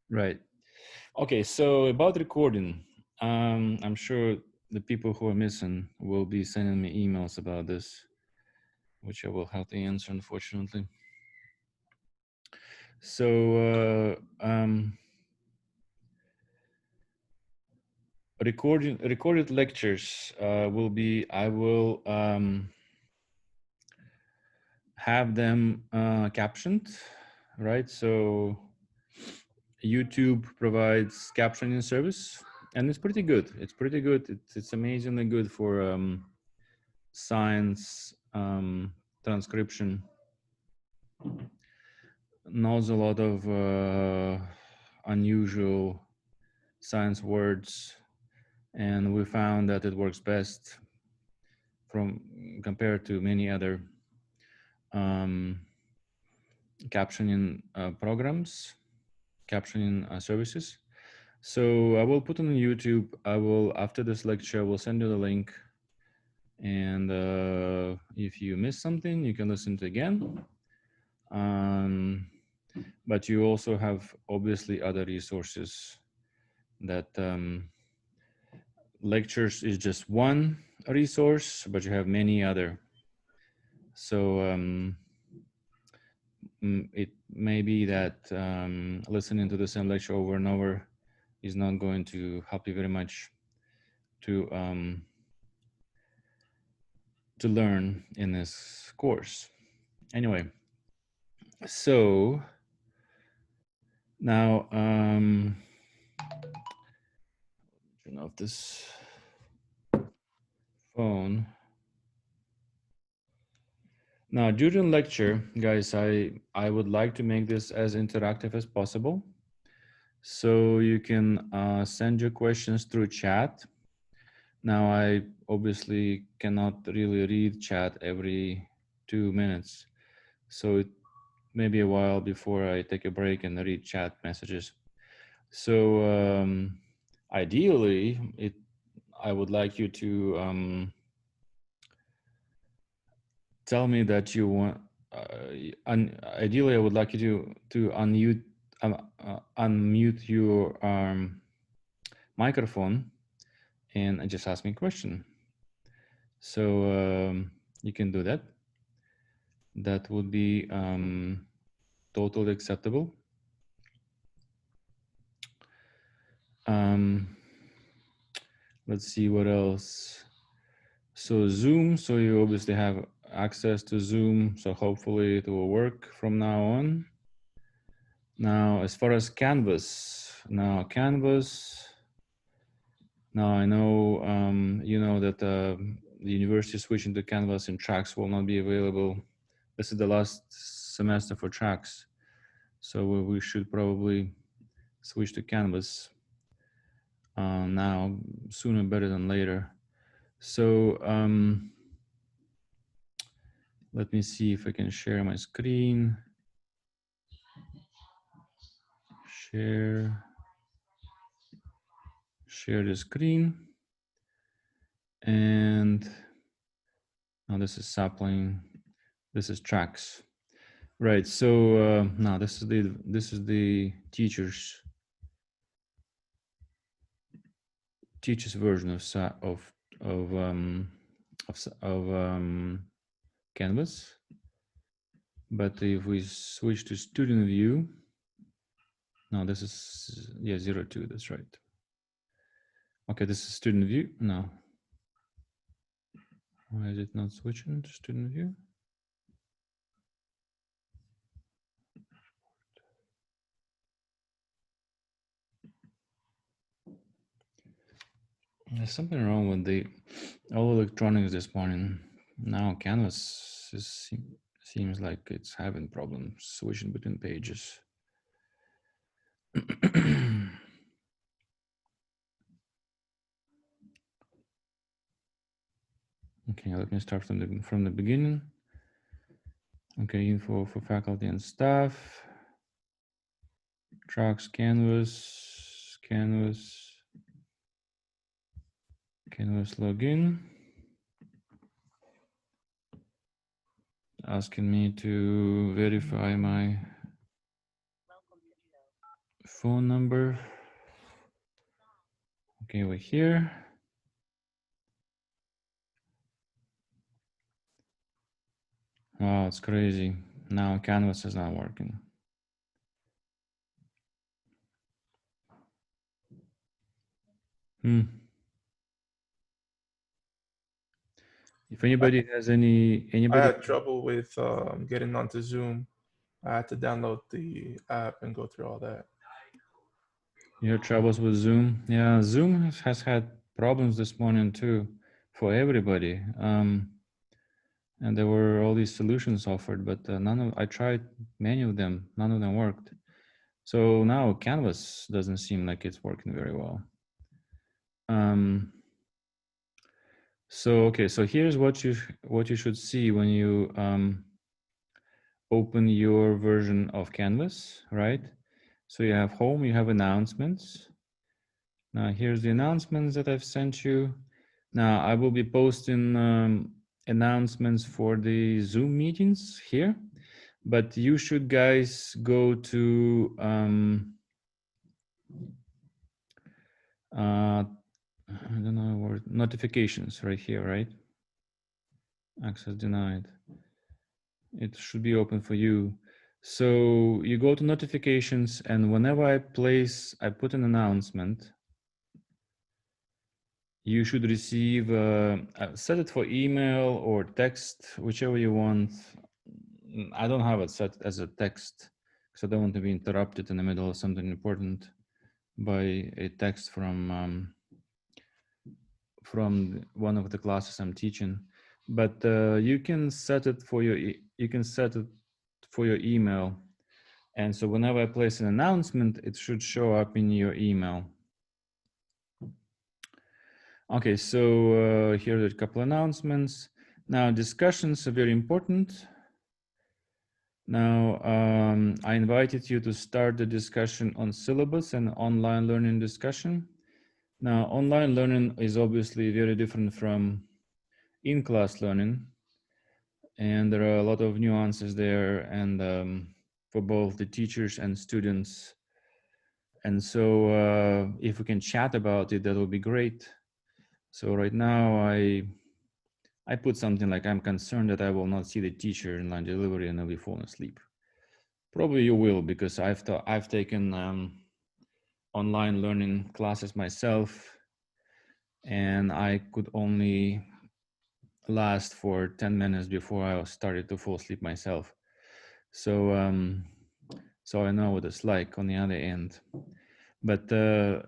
Right. Okay, so about recording, I'm sure the people who are missing will be sending me emails about this, which I will have to answer, unfortunately. So recorded lectures will be, I will have them captioned, right? So YouTube provides captioning service, and it's pretty good. It's pretty good. It's amazingly good for science transcription. Knows a lot of unusual science words, and we found that it works best from compared to many other captioning programs, captioning services. So I will put on YouTube. I will, after this lecture, I will send you the link. And if you miss something, you can listen to it again. But you also have obviously other resources that lectures is just one resource, but you have many other. So it may be that listening to the same lecture over and over is not going to help you very much to learn in this course. Anyway, so now turn off this phone. Now during lecture, guys, I would like to make this as interactive as possible. So you can send your questions through chat. Now I obviously cannot really read chat every 2 minutes. So it may be a while before I take a break and read chat messages. So ideally, I would like you to tell me that you want. Ideally, I would like you to unmute your microphone and just ask me a question. So you can do that. That would be totally acceptable. Let's see what else. So Zoom, so you obviously have access to Zoom, so hopefully it will work from now on. Now, as far as Canvas, now I know you know that the university is switching to Canvas and Tracks will not be available. This is the last semester for Tracks, so we should probably switch to Canvas now, sooner better than later. So let me see if I can share my screen. Share the screen. And now this is Sapling. This is Tracks. Right. So now this is the teacher's version of Canvas. But if we switch to student view, now this is 02. That's right. Okay, this is student view. No. Why is it not switching to student view? There's something wrong with all electronics this morning. Now Canvas seems like it's having problems switching between pages. Okay, let me start from the beginning. Okay, info for faculty and staff. Tracks, Canvas login. Asking me to verify my. Phone number. Okay, we're here. Wow, it's crazy. Now Canvas is not working. If anybody has I anybody. had trouble with getting onto Zoom. I had to download the app and go through all that. You had troubles with Zoom? Yeah, Zoom has had problems this morning too, for everybody. And there were all these solutions offered, but I tried many of them, none of them worked. So now Canvas doesn't seem like it's working very well. So here's what you should see when you open your version of Canvas, right? So you have home, you have announcements. Now here's the announcements that I've sent you. Now I will be posting announcements for the Zoom meetings here, but you should guys go to I don't know where notifications right here, right? Access denied. It should be open for you. So you go to notifications, and whenever I put an announcement, you should receive, set it for email or text, whichever you want. I don't have it set as a text because I don't want to be interrupted in the middle of something important by a text from one of the classes I'm teaching. But you can set it for your email. And so whenever I place an announcement, it should show up in your email. Okay, so here are a couple announcements. Now, discussions are very important. Now, I invited you to start the discussion on syllabus and online learning discussion. Now, online learning is obviously very different from in-class learning. And there are a lot of nuances there, and for both the teachers and students. And so if we can chat about it, that would be great. So right now I put something like, I'm concerned that I will not see the teacher in line delivery and I'll be falling asleep. Probably you will, because I've taken online learning classes myself, and I could only last for 10 minutes before I started to fall asleep myself. So so I know what it's like on the other end. But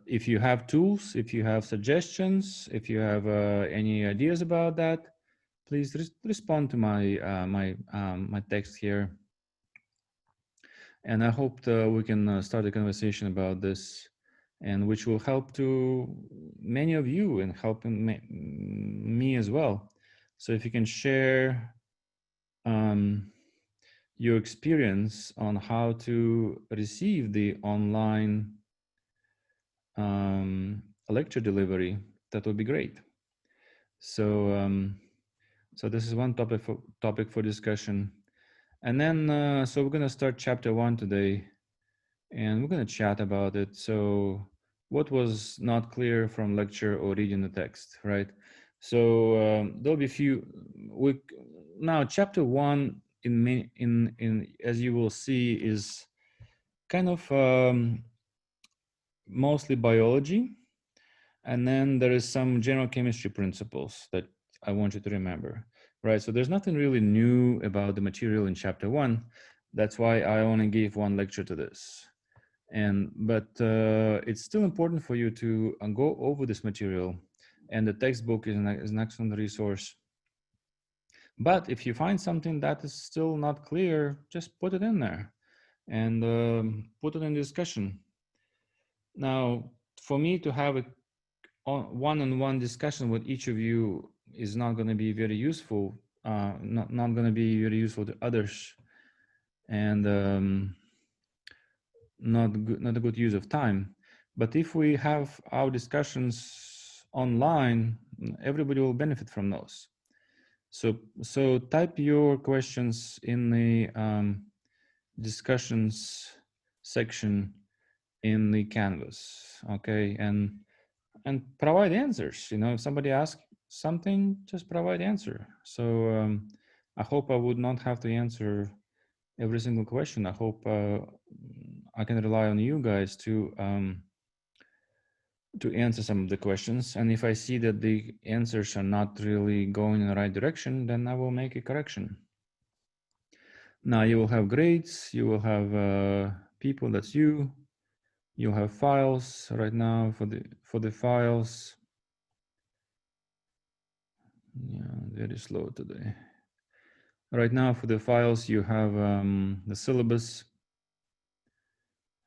if you have tools, if you have suggestions, if you have any ideas about that, please respond to my text here. And I hope we can start a conversation about this, and which will help to many of you and helping me as well. So if you can share your experience on how to receive the online lecture delivery, that would be great. So so this is one topic for discussion. And then so we're going to start chapter 1 today, and we're going to chat about it. So what was not clear from lecture or reading the text, right? So there'll be a few. Now chapter 1 in as you will see is kind of mostly biology, and then there is some general chemistry principles that I want you to remember, right? So there's nothing really new about the material in chapter 1. That's why I only gave one lecture to this. But it's still important for you to go over this material, and the textbook is an excellent resource. But if you find something that is still not clear, just put it in there and put it in discussion. Now, for me to have a one-on-one discussion with each of you is not going to be very useful, not going to be very useful to others, and not a good use of time. But if we have our discussions online, everybody will benefit from those. So type your questions in the discussions section in the Canvas, okay? And provide answers. You know, if somebody asks something, just provide answer. So I hope I would not have to answer every single question. I hope I can rely on you guys to answer some of the questions. And if I see that the answers are not really going in the right direction, then I will make a correction. Now you will have grades, you will have people, that's you. You'll have files right now for the files. Yeah, very slow today. Right now for the files, you have the syllabus,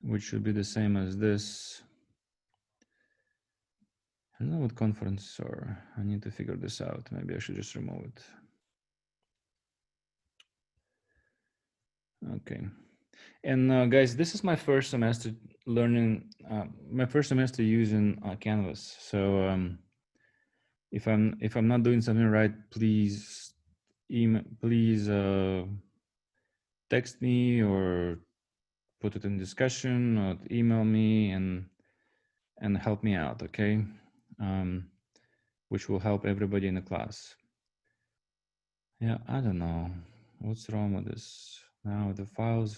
which should be the same as this. I don't know what conferences are. I need to figure this out. Maybe I should just remove it. Okay. And guys, this is my first semester learning, my first semester using Canvas. So if I'm not doing something right, please text me or put it in discussion or email me and help me out, okay? Which will help everybody in the class. Yeah, I don't know what's wrong with this. Now the files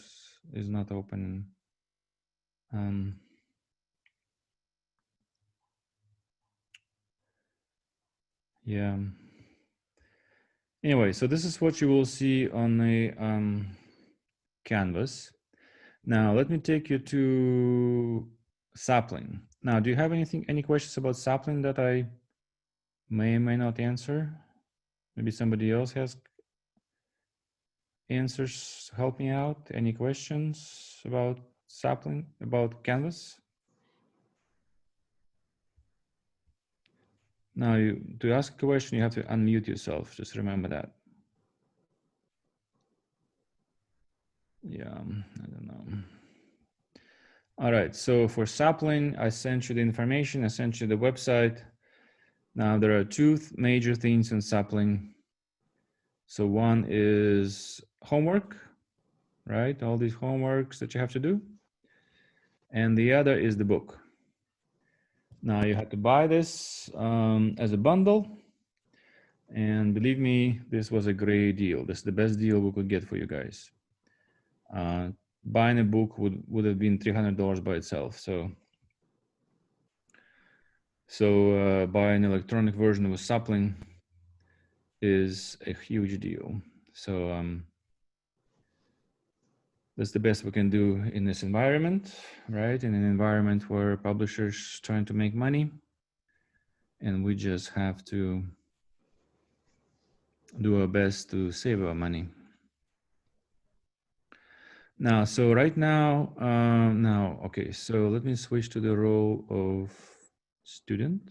is not opening. Yeah. Anyway, so this is what you will see on the Canvas. Now let me take you to Sapling. Now, do you have any questions about Sapling that I may or may not answer? Maybe somebody else has answers to help me out. Any questions about Sapling, about Canvas? Now, to ask a question, you have to unmute yourself. Just remember that. Yeah, I don't know. All right, so for Sapling, I sent you the information, I sent you the website. Now, there are two major things in Sapling. So one is homework, right? All these homeworks that you have to do. And the other is the book. Now you have to buy this as a bundle. And believe me, this was a great deal. This is the best deal we could get for you guys. Buying a book would have been $300 by itself. So buying an electronic version of Sapling is a huge deal. So that's the best we can do in this environment, right? In an environment where publishers trying to make money, and we just have to do our best to save our money. Now, so right now, okay, so let me switch to the role of student.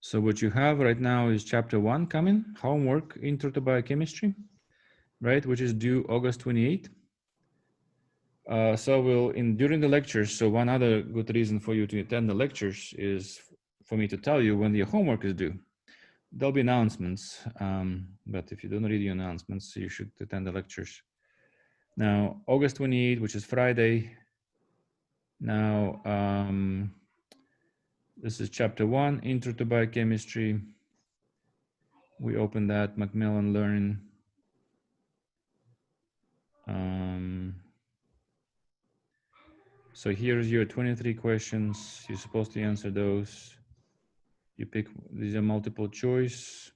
So what you have right now is chapter 1 coming, homework, Intro to Biochemistry, right, which is due August 28th. So during the lectures, so one other good reason for you to attend the lectures is for me to tell you when your homework is due. There'll be announcements, but if you don't read the announcements, you should attend the lectures. Now, August 28th, which is Friday. Now, this is chapter 1, Intro to Biochemistry. We open that, Macmillan Learning. So here's your 23 questions. You're supposed to answer those. You pick, these are multiple choice.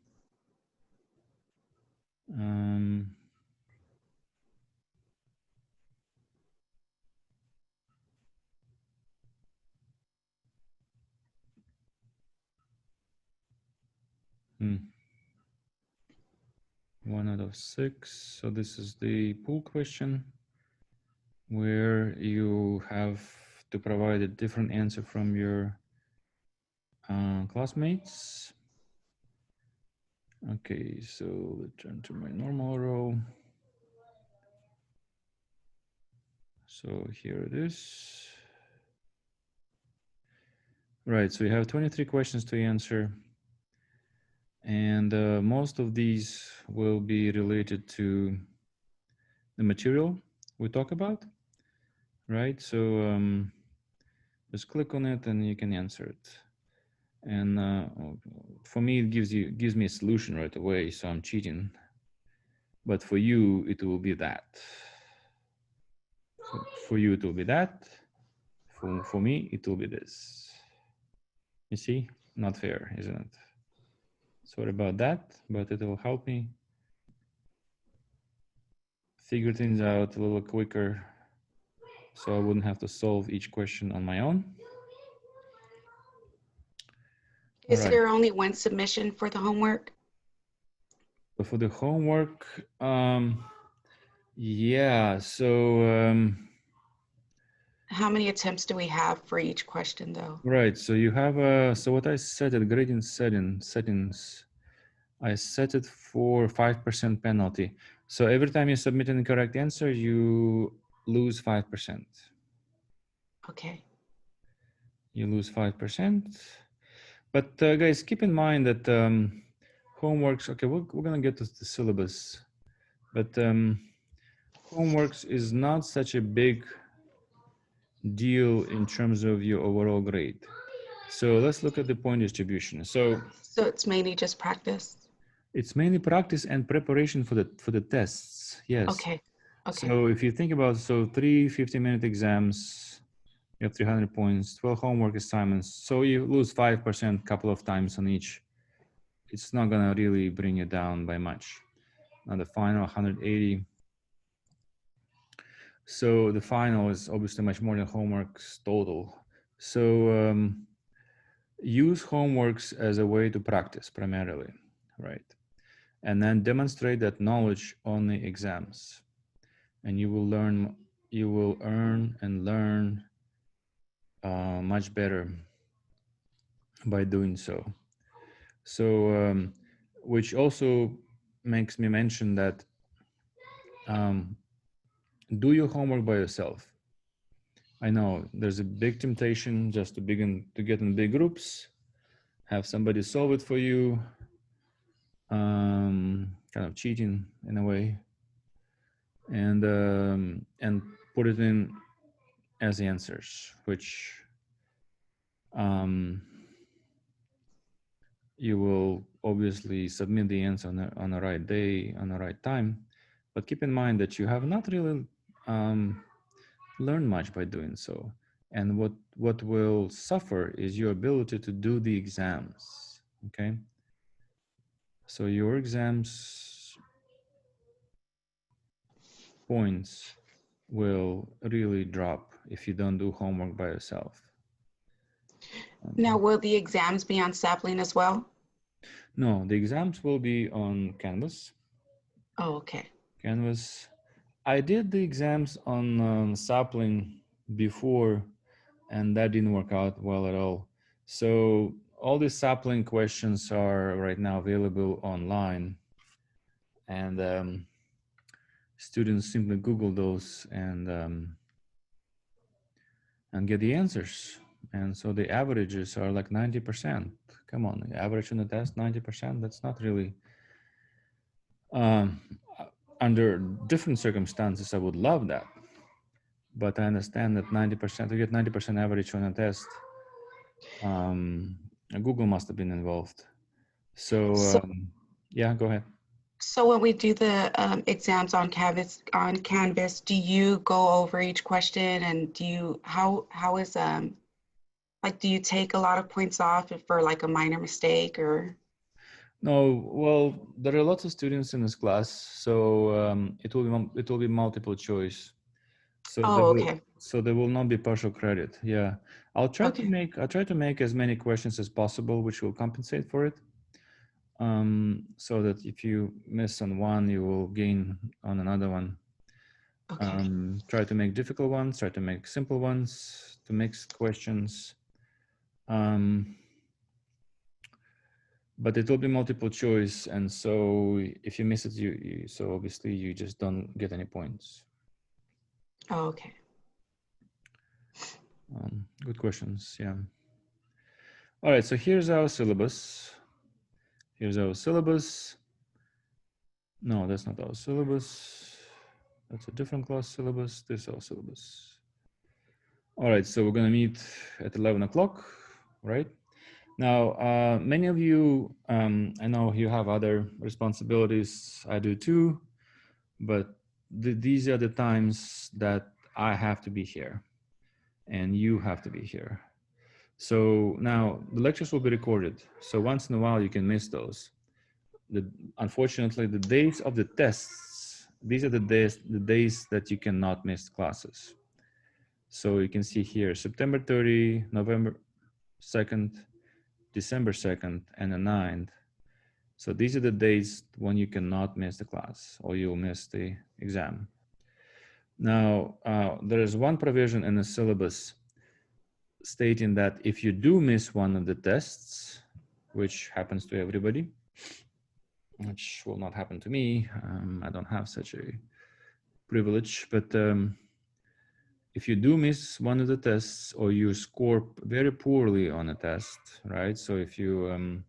One out of 6. So this is the pool question where you have to provide a different answer from your classmates. Okay, so return to my normal row. So here it is. Right, so you have 23 questions to answer. And most of these will be related to the material we talk about. right? So just click on it and you can answer it. And for me, it gives me a solution right away, so I'm cheating. But for you, it will be that. For you, it will be that. For me, it will be this. You see, not fair, isn't it? Sorry about that, but it will help me figure things out a little quicker, so I wouldn't have to solve each question on my own. All Is right. there only one submission for the homework? So for the homework, yeah. So How many attempts do we have for each question though? right. So you have so what I set at gradient settings, I set it for 5% penalty. So every time you submit an incorrect answer, you lose 5%. Okay. You lose 5%. But guys, keep in mind that homeworks, okay, we're gonna get to the syllabus, but homeworks is not such a big deal in terms of your overall grade. So let's look at the point distribution. So it's mainly just practice? it's mainly practice and preparation for the tests. Yes. Okay. Okay. So if you think about, so 3 50-minute exams, you have 300 points, 12 homework assignments. So you lose 5% couple of times on each. It's not gonna really bring you down by much. Now the final 180. So the final is obviously much more than homeworks total. So use homeworks as a way to practice primarily, right? And then demonstrate that knowledge on the exams. And you will learn, you will earn and learn much better by doing so. So, which also makes me mention that do your homework by yourself. I know there's a big temptation just to begin to get in big groups, have somebody solve it for you, kind of cheating in a way, and put it in as answers, which you will obviously submit the answer on the right day, on the right time, but keep in mind that you have not really learned much by doing so. And what will suffer is your ability to do the exams, okay? So your exams points will really drop if you don't do homework by yourself. Now, will the exams be on Sapling as well? No, the exams will be on Canvas. Oh, okay. Canvas. I did the exams on Sapling before, and that didn't work out well at all. So all the Sapling questions are right now available online, and students simply Google those and get the answers. And so the averages are like 90%. Come on, the average on the test, 90%. That's not really, under different circumstances, I would love that. But I understand that 90%, to get 90% average on a test, Google must have been involved. So yeah, go ahead. So when we do the exams on Canvas, do you go over each question, and do you how is like, do you take a lot of points off for like a minor mistake or? No, well, there are lots of students in this class, so it will be multiple choice. So Oh, okay. so there will not be partial credit. Yeah, I'll try Okay. to make as many questions as possible, which will compensate for it. So that if you miss on one, you will gain on another one. Okay. Try to make difficult ones, try to make simple ones, to mix questions. But it will be multiple choice, and so if you miss it, so obviously you just don't get any points. Oh, okay. Good questions, yeah. All right, so here's our syllabus. Here's our syllabus. No, that's not our syllabus. That's a different class syllabus. This is our syllabus. All right, so we're gonna meet at 11 o'clock, right? Now, many of you, I know you have other responsibilities, I do too, but these are the times that I have to be here and you have to be here. So now the lectures will be recorded. So once in a while you can miss those. Unfortunately, the days of the tests, these are the days that you cannot miss classes. So you can see here, September 30, November 2nd, December 2nd, and the 9th. So these are the days when you cannot miss the class or you'll miss the exam. Now, there is one provision in the syllabus stating that if you do miss one of the tests, which happens to everybody, which will not happen to me, I don't have such a privilege, but if you do miss one of the tests or you score very poorly on a test, right? So if you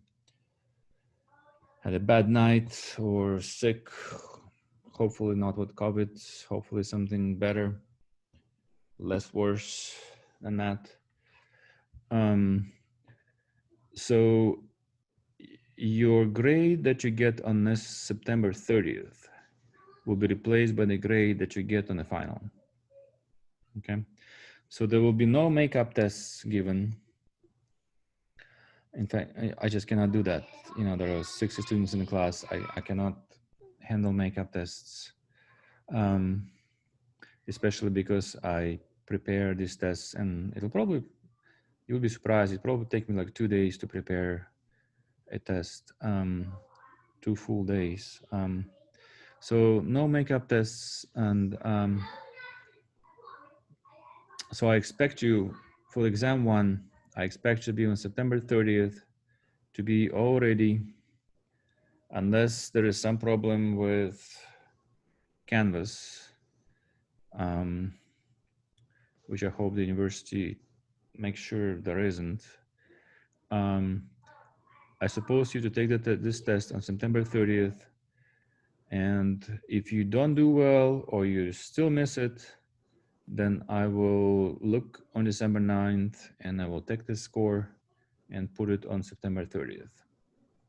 had a bad night or sick, hopefully not with COVID, hopefully something better, less worse than that. So your grade that you get on this September 30th will be replaced by the grade that you get on the final. Okay, so there will be no makeup tests given. In fact, I just cannot do that. You know, there are 60 students in the class. I cannot handle makeup tests, especially because I prepare these tests, and it'll probably, you'll be surprised, it probably take me like 2 days to prepare a test, 2 full days. So no makeup tests, and so I expect you for exam 1, I expect you to be on September 30th to be all ready, unless there is some problem with Canvas, which I hope the university makes sure there isn't. I suppose you to take this test on September 30th. And if you don't do well or you still miss it, then I will look on December 9th and I will take the score and put it on September 30th.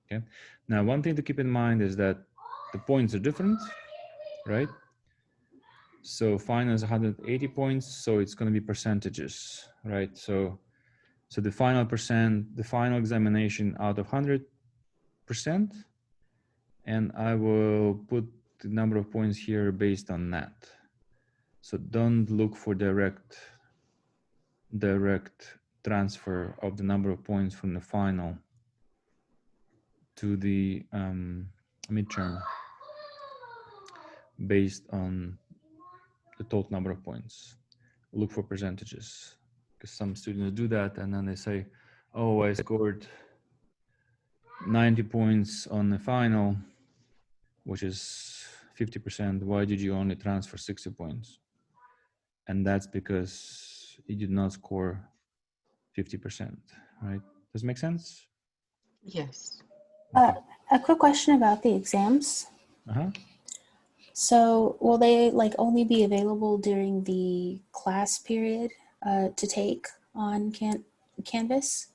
Okay. Now, one thing to keep in mind is that the points are different, right? So final is 180 points, so it's going to be percentages, right? So the final examination out of 100%, and I will put the number of points here based on that. So don't look for direct transfer of the number of points from the final to the midterm based on the total number of points. Look for percentages, because some students do that and then they say, oh, I scored 90 points on the final, which is 50%. Why did you only transfer 60 points? And that's because you did not score 50%, right? Does it make sense? Yes. A quick question about the exams. So will they like only be available during the class period to take on Canvas?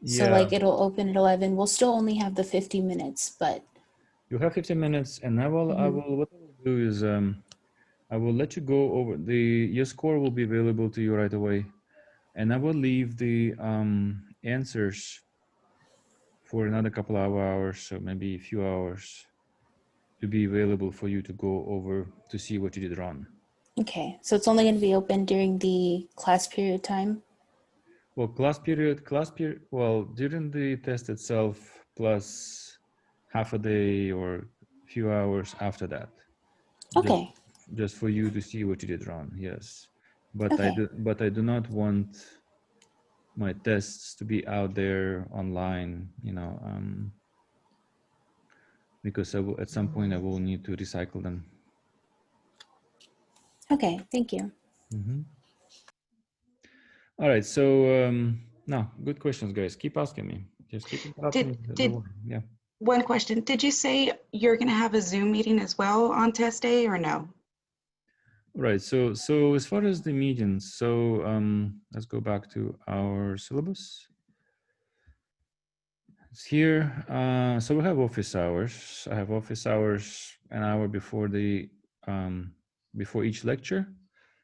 So Yeah. like it'll open at 11. We'll still only have the 50 minutes, but You have 15 minutes, and what I will do is I will let you go over your score will be available to you right away, and I will leave the answers for another couple of hours, so maybe a few hours, to be available for you to go over to see what you did wrong. okay. So it's only going to be open during the class period time? Well, class period, well, during the test itself, plus half a day or a few hours after that. Okay. Just for you to see what you did wrong, yes. But Okay. I do not want my tests to be out there online, you know, because at some point I will need to recycle them. Okay, thank you. All right, so no, good questions, guys. Keep asking me. Just keep interrupting. Yeah. One question. Did you say you're going to have a Zoom meeting as well on test day or no? Right. So as far as the meetings, so let's go back to our syllabus. It's here. So we have office hours. I have office hours an hour before the before each lecture.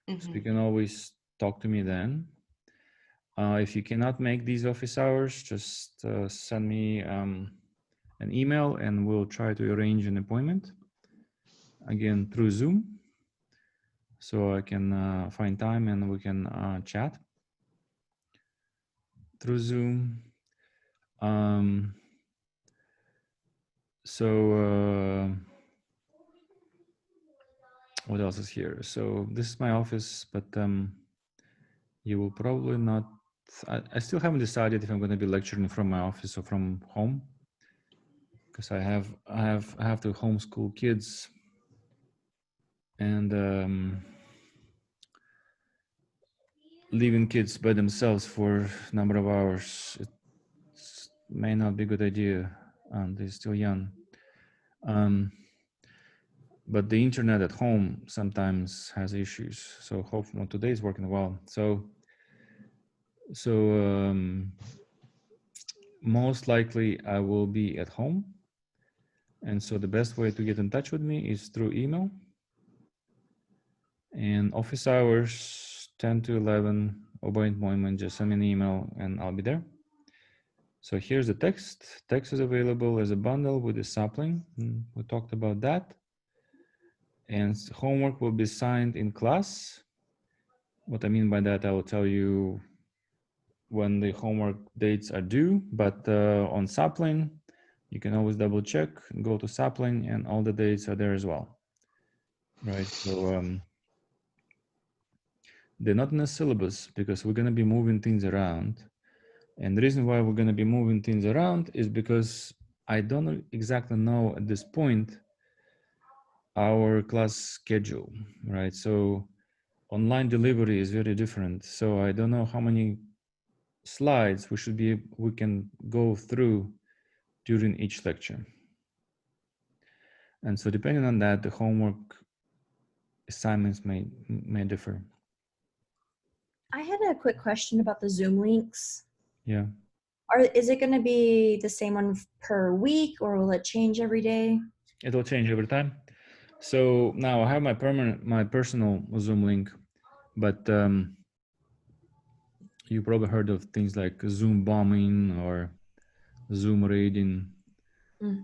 So you can always talk to me then. If you cannot make these office hours, just send me an email and we'll try to arrange an appointment again through Zoom. So I can find time and we can chat through Zoom. What else is here? So this is my office, but you will probably not. I still haven't decided if I'm going to be lecturing from my office or from home, because I have to homeschool kids, and leaving kids by themselves for a number of hours, it may not be a good idea. They're still young. But the internet at home sometimes has issues. So hopefully today is working well. So most likely I will be at home. And so the best way to get in touch with me is through email. And office hours, 10 to 11, or by appointment, just send me an email and I'll be there. So here's the text. Text is available as a bundle with a sapling. We talked about that. And homework will be signed in class. What I mean by that, I will tell you when the homework dates are due, but on sapling, you can always double check, go to sapling, and all the dates are there as well. Right, so they're not in the syllabus because we're going to be moving things around. And the reason why we're going to be moving things around is because I don't exactly know at this point our class schedule, right? So online delivery is very different. So I don't know how many slides we can go through during each lecture. And so depending on that, the homework assignments may differ. I had a quick question about the Zoom links. Yeah. Is it going to be the same one per week, or will it change every day? It will change every time. So now I have my personal Zoom link, but you probably heard of things like Zoom bombing or Zoom raiding,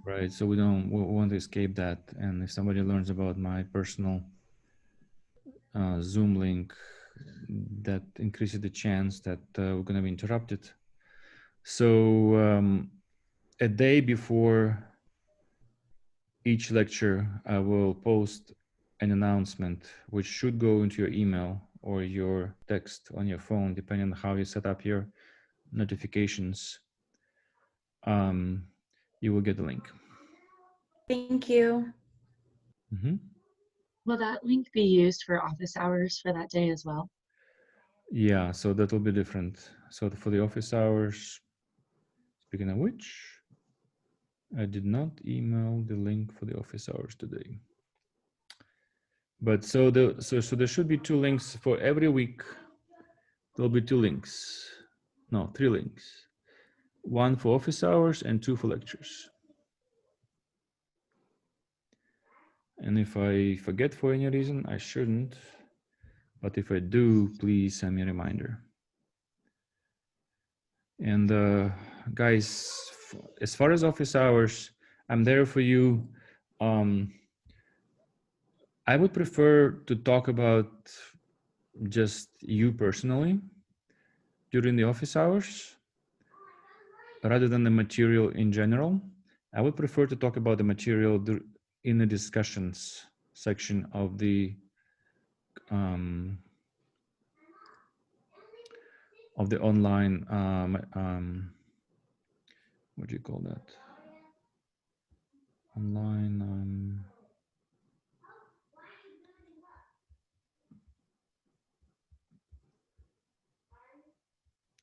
right? So we want to escape that. And if somebody learns about my personal Zoom link, that increases the chance that we're going to be interrupted. So a day before each lecture, I will post an announcement, which should go into your email or your text on your phone, depending on how you set up your notifications. You will get the link. Thank you. Mm-hmm. Will that link be used for office hours for that day as well? Yeah, so that will be different. So for the office hours, speaking of which, I did not email the link for the office hours today. But so there should be 2 links for every week. There'll be 2 links. No, 3 links. 1 for office hours and 2 for lectures. And if I forget for any reason, I shouldn't. But if I do, please send me a reminder. And guys, as far as office hours, I'm there for you. I would prefer to talk about just you personally during the office hours rather than the material in general. I would prefer to talk about the material in the discussions section of the online what do you call that? Online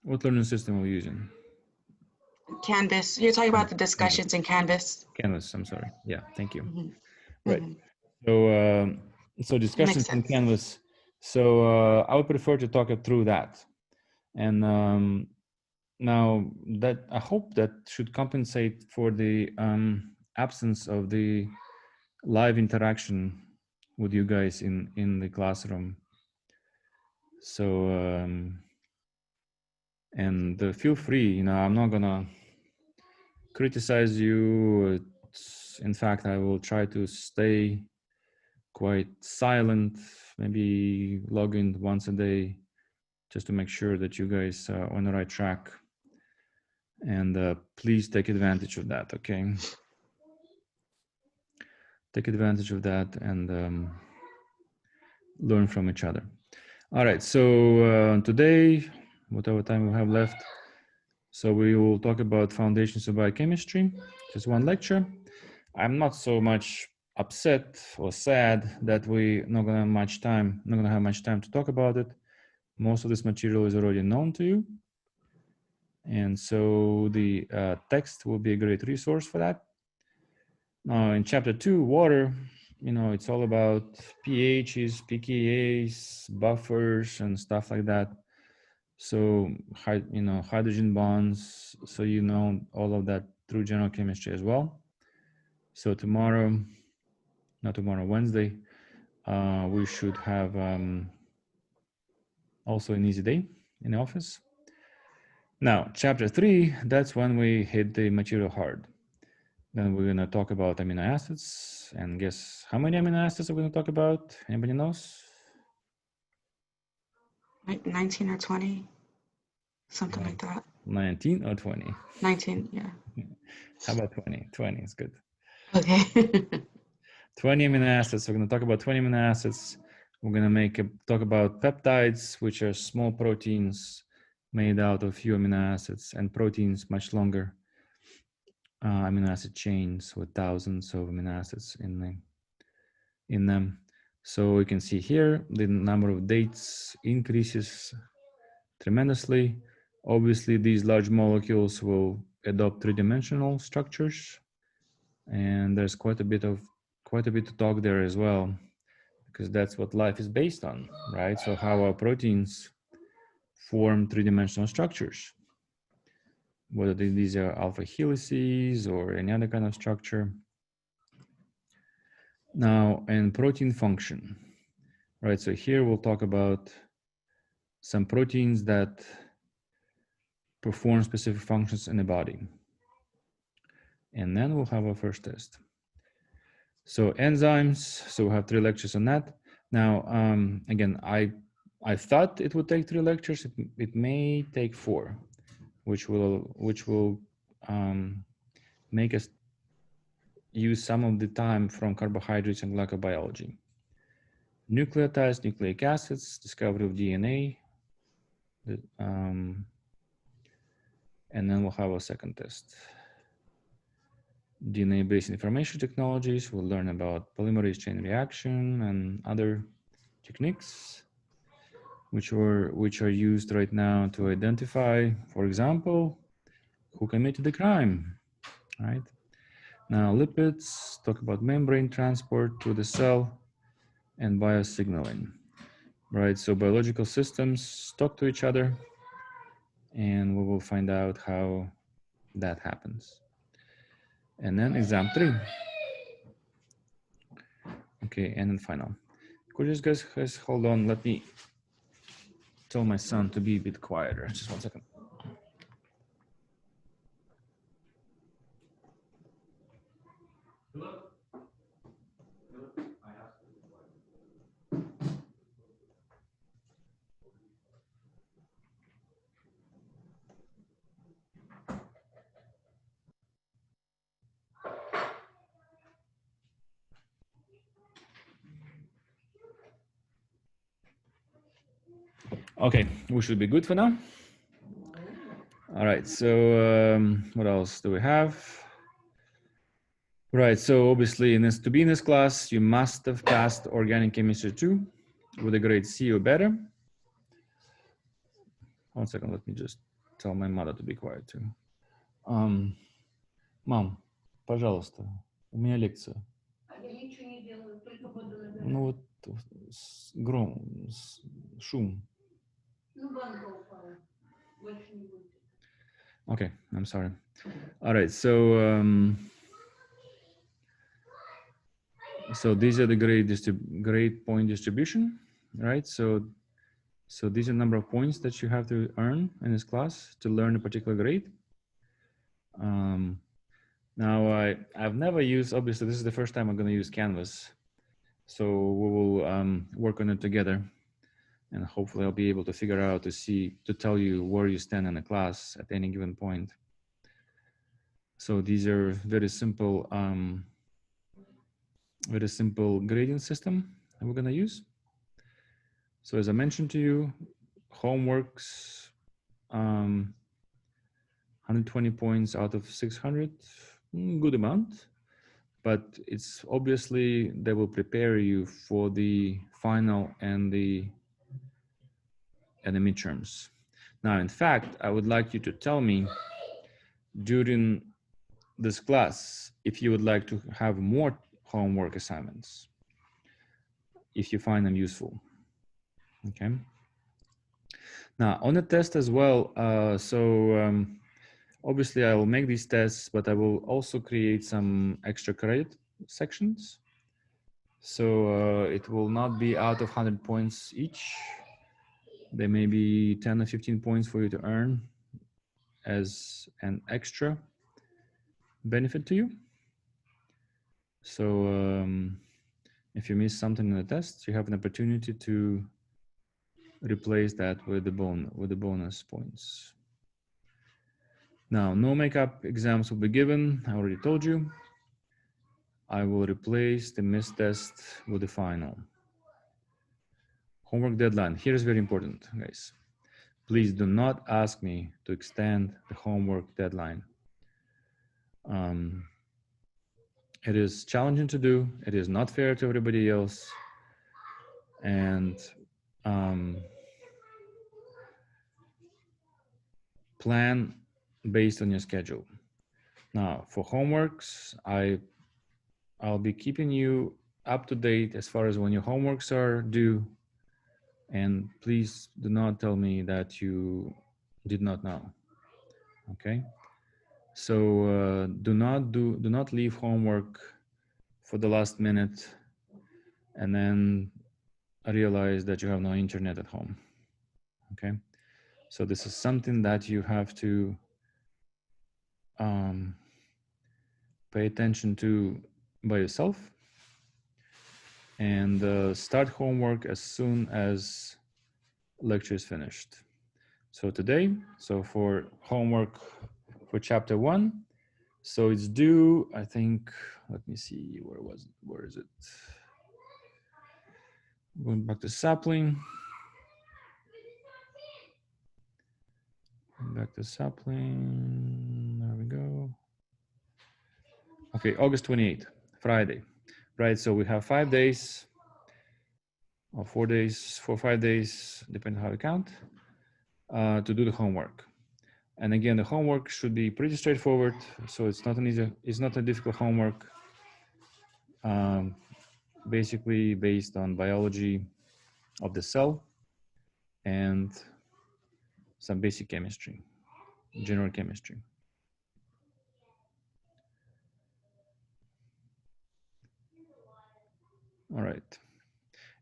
what learning system are we using? Canvas. You're talking about the discussions in Canvas. Canvas, I'm sorry. Yeah, thank you. Mhm. Right. Mhm. So So discussions on sense. Canvas. So I would prefer to talk it through that. And now that I hope that should compensate for the absence of the live interaction with you guys in the classroom. So and feel free, you know, I'm not gonna criticize you. In fact, I will try to stay quite silent, maybe log in once a day, just to make sure that you guys are on the right track. And please take advantage of that, okay? Take advantage of that and learn from each other. All right, so today, whatever time we have left, so we will talk about foundations of biochemistry, just one lecture. I'm not so much upset or sad that we're not gonna have much time to talk about it. Most of this material is already known to you. And so the text will be a great resource for that. In chapter 2, water, you know, it's all about pHs, pKa's, buffers, and stuff like that. So, you know, hydrogen bonds. So you know all of that through general chemistry as well. So Wednesday, we should have also an easy day in the office. Now, chapter 3, that's when we hit the material hard. Then we're going to talk about amino acids, and guess how many amino acids we're going to talk about? Anybody knows? Like 19 or 20, something like that. 19 or 20? 19, yeah. How about 20? 20 is good. Okay. 20 amino acids. We're going to talk about 20 amino acids. We're going to talk about peptides, which are small proteins made out of few amino acids, and proteins much longer. Amino acid chains with thousands of amino acids in them. So we can see here the number of dates increases tremendously. Obviously, these large molecules will adopt three-dimensional structures, and there's quite a bit to talk there as well, because that's what life is based on, right? So how our proteins form three-dimensional structures, whether these are alpha helices or any other kind of structure. Now, and protein function, right? So here we'll talk about some proteins that perform specific functions in the body. And then we'll have our first test. So enzymes, so we'll have 3 lectures on that. Now, again, I thought it would take 3 lectures. It may take 4, which will make us use some of the time from carbohydrates and glycobiology. Nucleotides, nucleic acids, discovery of DNA, and then we'll have a second test. DNA-based information technologies. We'll learn about polymerase chain reaction and other techniques, which are used right now to identify, for example, who committed the crime, right? Now, lipids, talk about membrane transport to the cell, and biosignaling, right? So biological systems talk to each other, and we will find out how that happens. And then exam 3. Okay, and then final. Could you guys hold on? Let me tell my son to be a bit quieter. Just 1 second. Okay, we should be good for now. All right, so what else do we have? Right, so obviously to be in this class, you must have passed Organic Chemistry 2 with a grade C or better. 1 second, let me just tell my mother to be quiet too. Мам, пожалуйста, у меня лекция. Ну вот Шум. Okay, I'm sorry. All right, so so these are the grade point distribution, right? So these are the number of points that you have to earn in this class to learn a particular grade. Now I've never used, obviously this is the first time I'm going to use Canvas, so we will work on it together, and hopefully I'll be able to figure out to tell you where you stand in the class at any given point. So these are very simple grading system that we're going to use. So as I mentioned to you, homeworks, 120 points out of 600, good amount, but it's obviously they will prepare you for the final and the midterms. Now, in fact, I would like you to tell me during this class if you would like to have more homework assignments, if you find them useful. Okay. Now on the test as well, obviously I will make these tests, but I will also create some extra credit sections. So it will not be out of 100 points each. There may be 10 or 15 points for you to earn as an extra benefit to you. So if you miss something in the test, you have an opportunity to replace that with the bonus points. Now, no makeup exams will be given. I already told you. I will replace the missed test with the final. Homework deadline. Here is very important, guys. Please do not ask me to extend the homework deadline. It is challenging to do. It is not fair to everybody else. And plan based on your schedule. Now, for homeworks, I'll be keeping you up to date as far as when your homeworks are due. And please do not tell me that you did not know. Okay. So do not leave homework for the last minute and then realize that you have no internet at home. Okay. So this is something that you have to pay attention to by yourself, and start homework as soon as lecture is finished. So today, so for homework for chapter 1, so it's due, I think, let me see, where is it? Going back to Sapling. Back to Sapling, there we go. Okay, August 28th, Friday, right? So we have 5 days, or 4 days, 4 or 5 days, depending on how you count, to do the homework. And again, the homework should be pretty straightforward. So it's not a difficult homework. Basically based on biology of the cell and some basic chemistry, general chemistry. All right.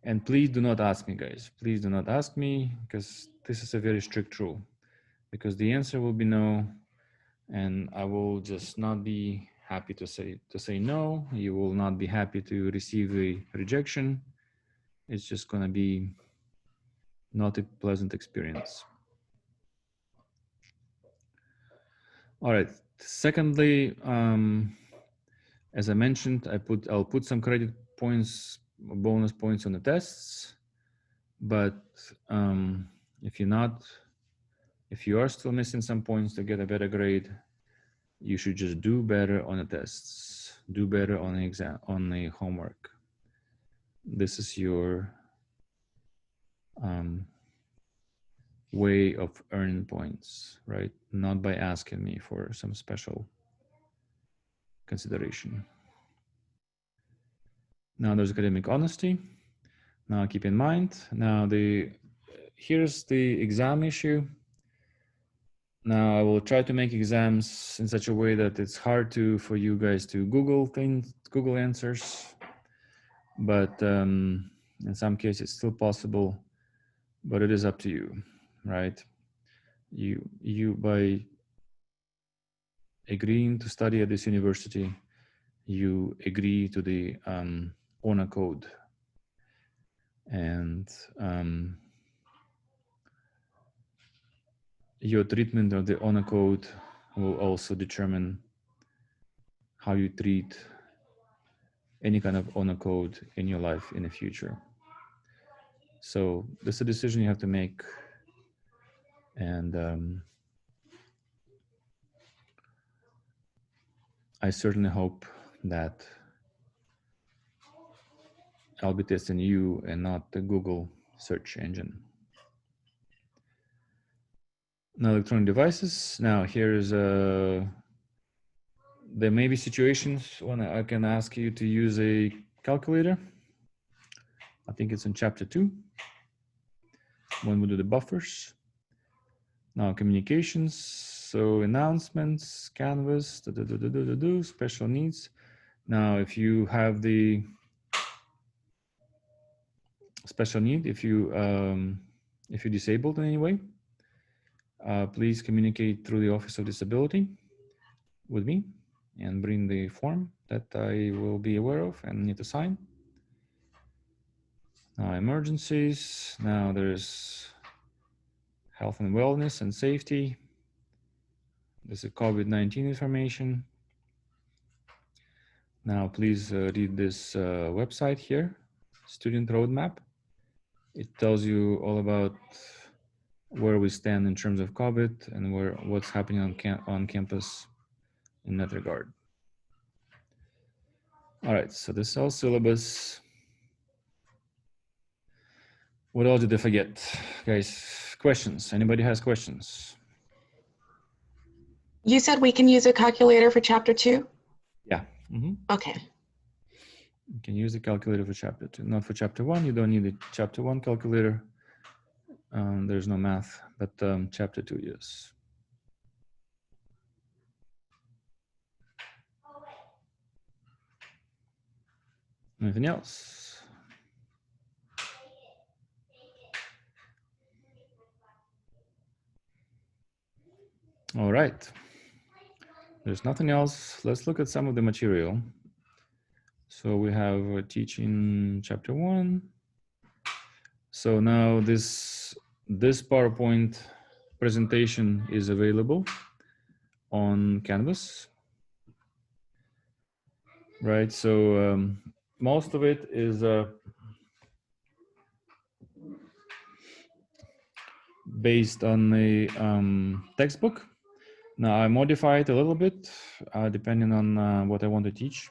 And please do not ask me, guys. Please do not ask me, because this is a very strict rule, because the answer will be no, and I will just not be happy to say no. You will not be happy to receive a rejection. It's just going to be not a pleasant experience. All right. Secondly, as I mentioned, I'll put some credit points, bonus points on the tests, but if you are still missing some points to get a better grade, you should just do better on the tests, do better on the exam, on the homework. This is your way of earning points, right? Not by asking me for some special consideration. Now there's academic honesty. Now keep in mind, now here's the exam issue. Now I will try to make exams in such a way that it's hard for you guys to Google things, Google answers, but in some cases it's still possible, but it is up to you, right? You by agreeing to study at this university, you agree to the honor code, and your treatment of the honor code will also determine how you treat any kind of honor code in your life in the future. So this is a decision you have to make, and I certainly hope that I'll be testing you and not the Google search engine. Now, electronic devices. Now, here's there may be situations when I can ask you to use a calculator. I think it's in chapter 2 when we do the buffers. Now, communications. So announcements, Canvas, special needs. Now, if you have the special need, if you're disabled in any way, please communicate through the Office of Disability with me and bring the form that I will be aware of and need to sign. Now, emergencies. Now there's health and wellness and safety. There's a COVID-19 information. Now, please read this website here, Student Roadmap. It tells you all about where we stand in terms of COVID and what's happening on campus in that regard. All right, so this is all syllabus. What else did I forget? Guys, questions? Anybody has questions? You said we can use a calculator for chapter 2? Yeah. Mm-hmm. Okay. You can use the calculator for chapter 2. Not for chapter 1. You don't need the chapter 1 calculator. There's no math, but chapter 2, yes. Anything else? All right. There's nothing else. Let's look at some of the material. So we have teaching chapter 1. So now this PowerPoint presentation is available on Canvas, right? So most of it is based on the textbook. Now I modify it a little bit depending on what I want to teach.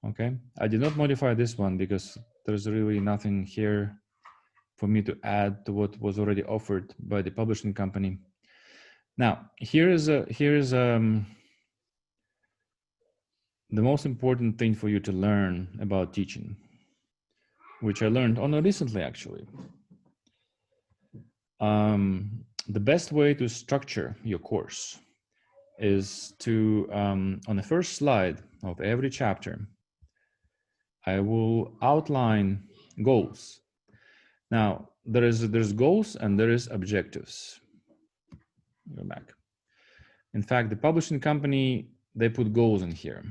Okay, I did not modify this one because there's really nothing here for me to add to what was already offered by the publishing company. Now, here is the most important thing for you to learn about teaching, which I learned recently actually. The best way to structure your course is to, on the first slide of every chapter, I will outline goals. Now, there's goals and there is objectives. Go back. In fact, the publishing company, they put goals in here.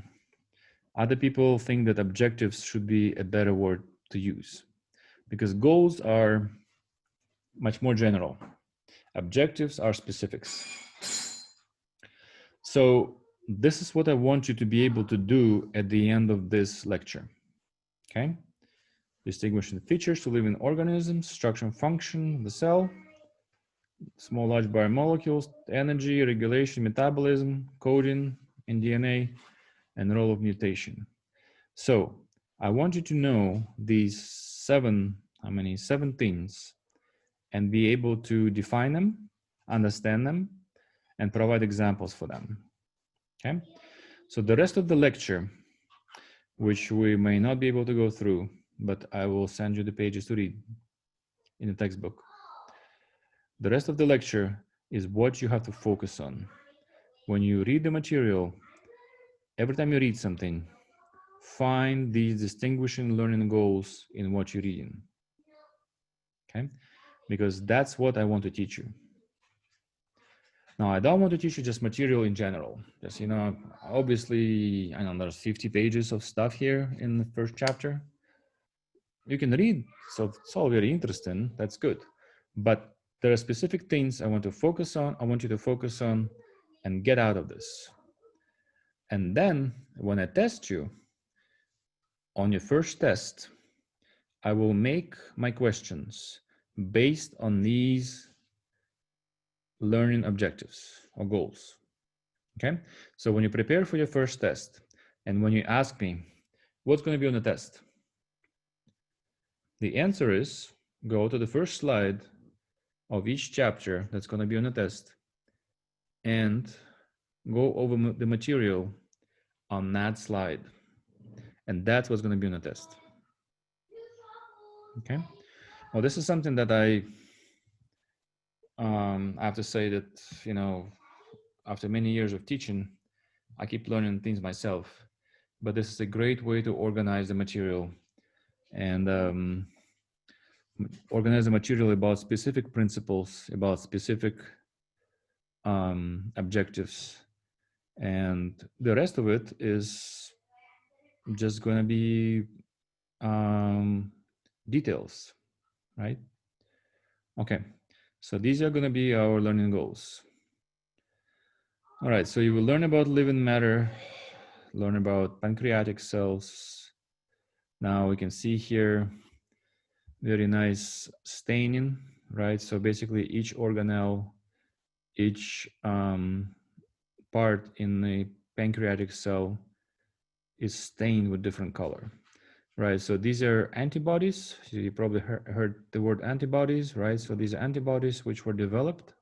Other people think that objectives should be a better word to use because goals are much more general. Objectives are specifics. So this is what I want you to be able to do at the end of this lecture. Okay, distinguishing features to living organisms, structure and function of the cell, small large biomolecules, energy, regulation, metabolism, coding in DNA, and role of mutation. So I want you to know these seven things and be able to define them, understand them, and provide examples for them. Okay, so the rest of the lecture, which we may not be able to go through, but I will send you the pages to read in the textbook. The rest of the lecture is what you have to focus on. When you read the material, every time you read something, find these distinguishing learning goals in what you're reading. Okay? Because that's what I want to teach you. Now, I don't want to teach you just material in general. Just, you know, obviously, I know there's 50 pages of stuff here in the first chapter. You can read, so it's all very interesting. That's good. But there are specific things I want to focus on. I want you to focus on and get out of this. And then when I test you on your first test, I will make my questions based on these learning objectives or goals. Okay, so when you prepare for your first test and when you ask me what's going to be on the test, the answer is go to the first slide of each chapter that's going to be on the test and go over the material on that slide, and that's what's going to be on the test. Okay, well, this is something that I have to say that, you know, after many years of teaching, I keep learning things myself, but this is a great way to organize the material and organize the material about specific principles, about specific objectives, and the rest of it is just going to be details, right? Okay, so these are going to be our learning goals. All right, so you will learn about living matter, learn about pancreatic cells. Now we can see here very nice staining, right? So basically each organelle, each part in the pancreatic cell is stained with different color, right? So these are antibodies. You probably heard the word antibodies, right? So these are antibodies which were developed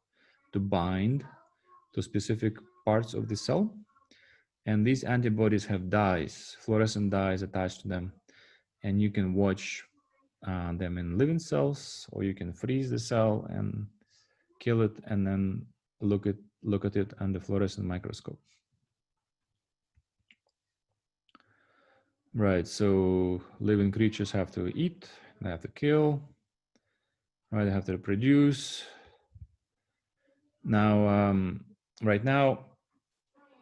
to bind to specific parts of the cell. And these antibodies have dyes, fluorescent dyes attached to them. And you can watch them in living cells, or you can freeze the cell and kill it and then look at it under fluorescent microscope. Right, so living creatures have to eat, they have to kill, right? They have to reproduce. Now, right now,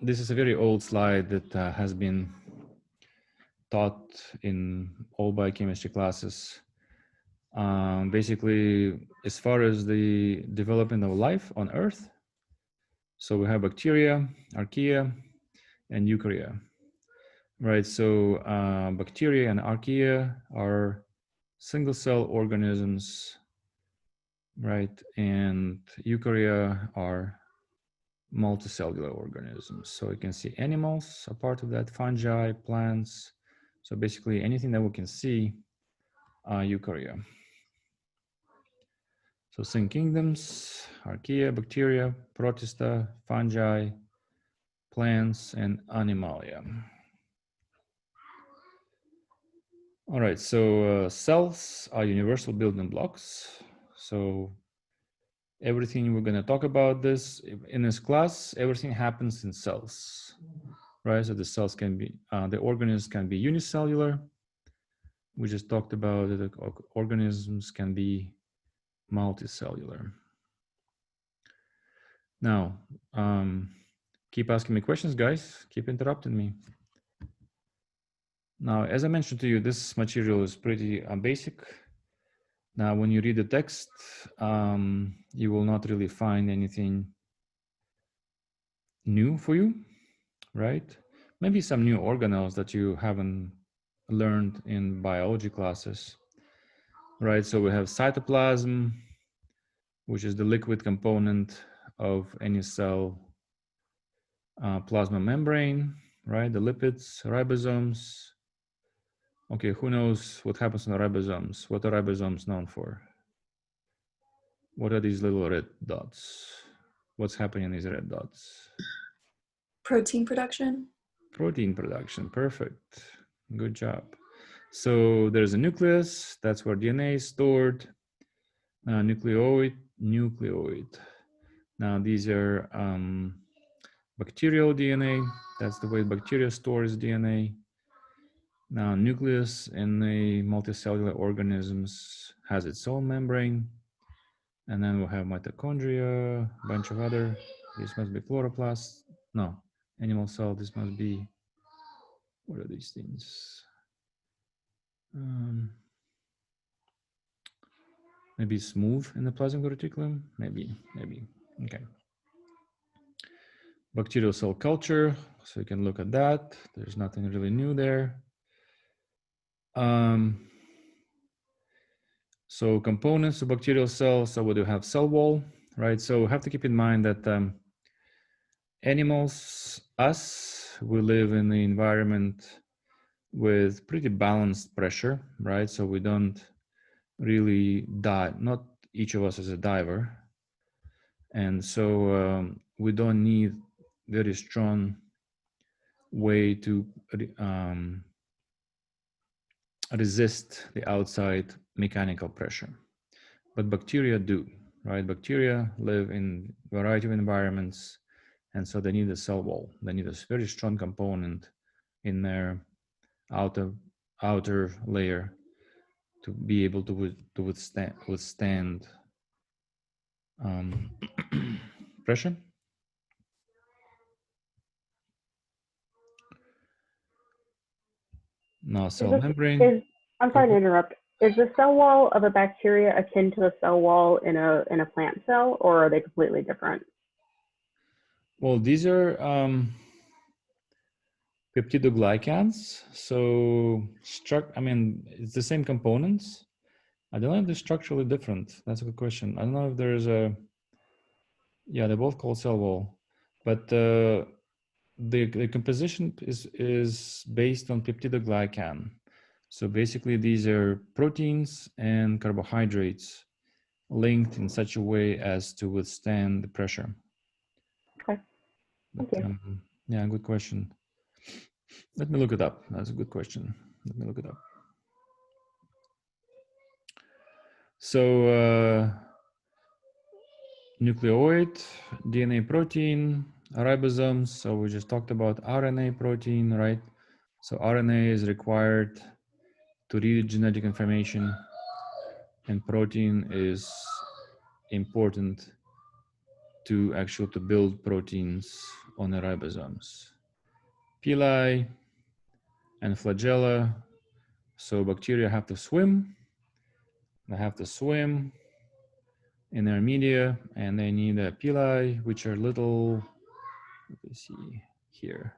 this is a very old slide that has been taught in all biochemistry classes. Basically, as far as the development of life on Earth, so we have bacteria, archaea, and eukarya, right? So bacteria and archaea are single cell organisms, right? And eukarya are multicellular organisms. So you can see animals are part of that, fungi, plants. So basically anything that we can see are eukarya. So 10 kingdoms, archaea, bacteria, protista, fungi, plants, and animalia. All right, so cells are universal building blocks. So everything we're gonna talk about this in this class, everything happens in cells, right? So the cells can be, the organisms can be unicellular. We just talked about it, organisms can be multicellular. Now, keep asking me questions, guys. Keep interrupting me. Now, as I mentioned to you, this material is pretty basic. Now, when you read the text, you will not really find anything new for you, right? Maybe some new organelles that you haven't learned in biology classes, right? So we have cytoplasm, which is the liquid component of any cell, plasma membrane, right? The lipids, ribosomes. Okay, who knows what happens in the ribosomes? What are ribosomes known for? What are these little red dots? What's happening in these red dots? Protein production. Protein production, perfect. Good job. So there's a nucleus, that's where DNA is stored. Nucleoid. Now these are bacterial DNA. That's the way bacteria stores DNA. Now nucleus in the multicellular organisms has its own membrane. And then we'll have mitochondria, a bunch of other, this must be chloroplast. No, animal cell, this must be, what are these things? Maybe smooth in the plasmic reticulum, maybe, okay. Bacterial cell culture, so you can look at that. There's nothing really new there. So components of bacterial cells, so we do have cell wall, right? So we have to keep in mind that animals, us, we live in the environment with pretty balanced pressure, right? So we don't really dive, not each of us is a diver. And so we don't need very strong way to resist the outside mechanical pressure. But bacteria do, right? Bacteria live in a variety of environments, and so they need a cell wall. They need a very strong component in their outer layer to be able to withstand pressure. Now, cell membrane. I'm sorry to interrupt. Is the cell wall of a bacteria akin to the cell wall in a plant cell, or are they completely different? Well, these are peptidoglycans. So, I mean, it's the same components. I don't know if they're structurally different. That's a good question. I don't know if there's a, yeah, they're both called cell wall, but the composition is based on peptidoglycan. So basically these are proteins and carbohydrates linked in such a way as to withstand the pressure. Okay. But, Thank you. yeah, good question. Let me look it up. That's a good question. Let me look it up. So nucleoid, DNA protein, ribosomes. So we just talked about RNA protein, right? So RNA is required to read genetic information, and protein is important to build proteins on the ribosomes. Pili and flagella. So bacteria have to swim. They have to swim in their media, and they need a pili, which are little, let me see here.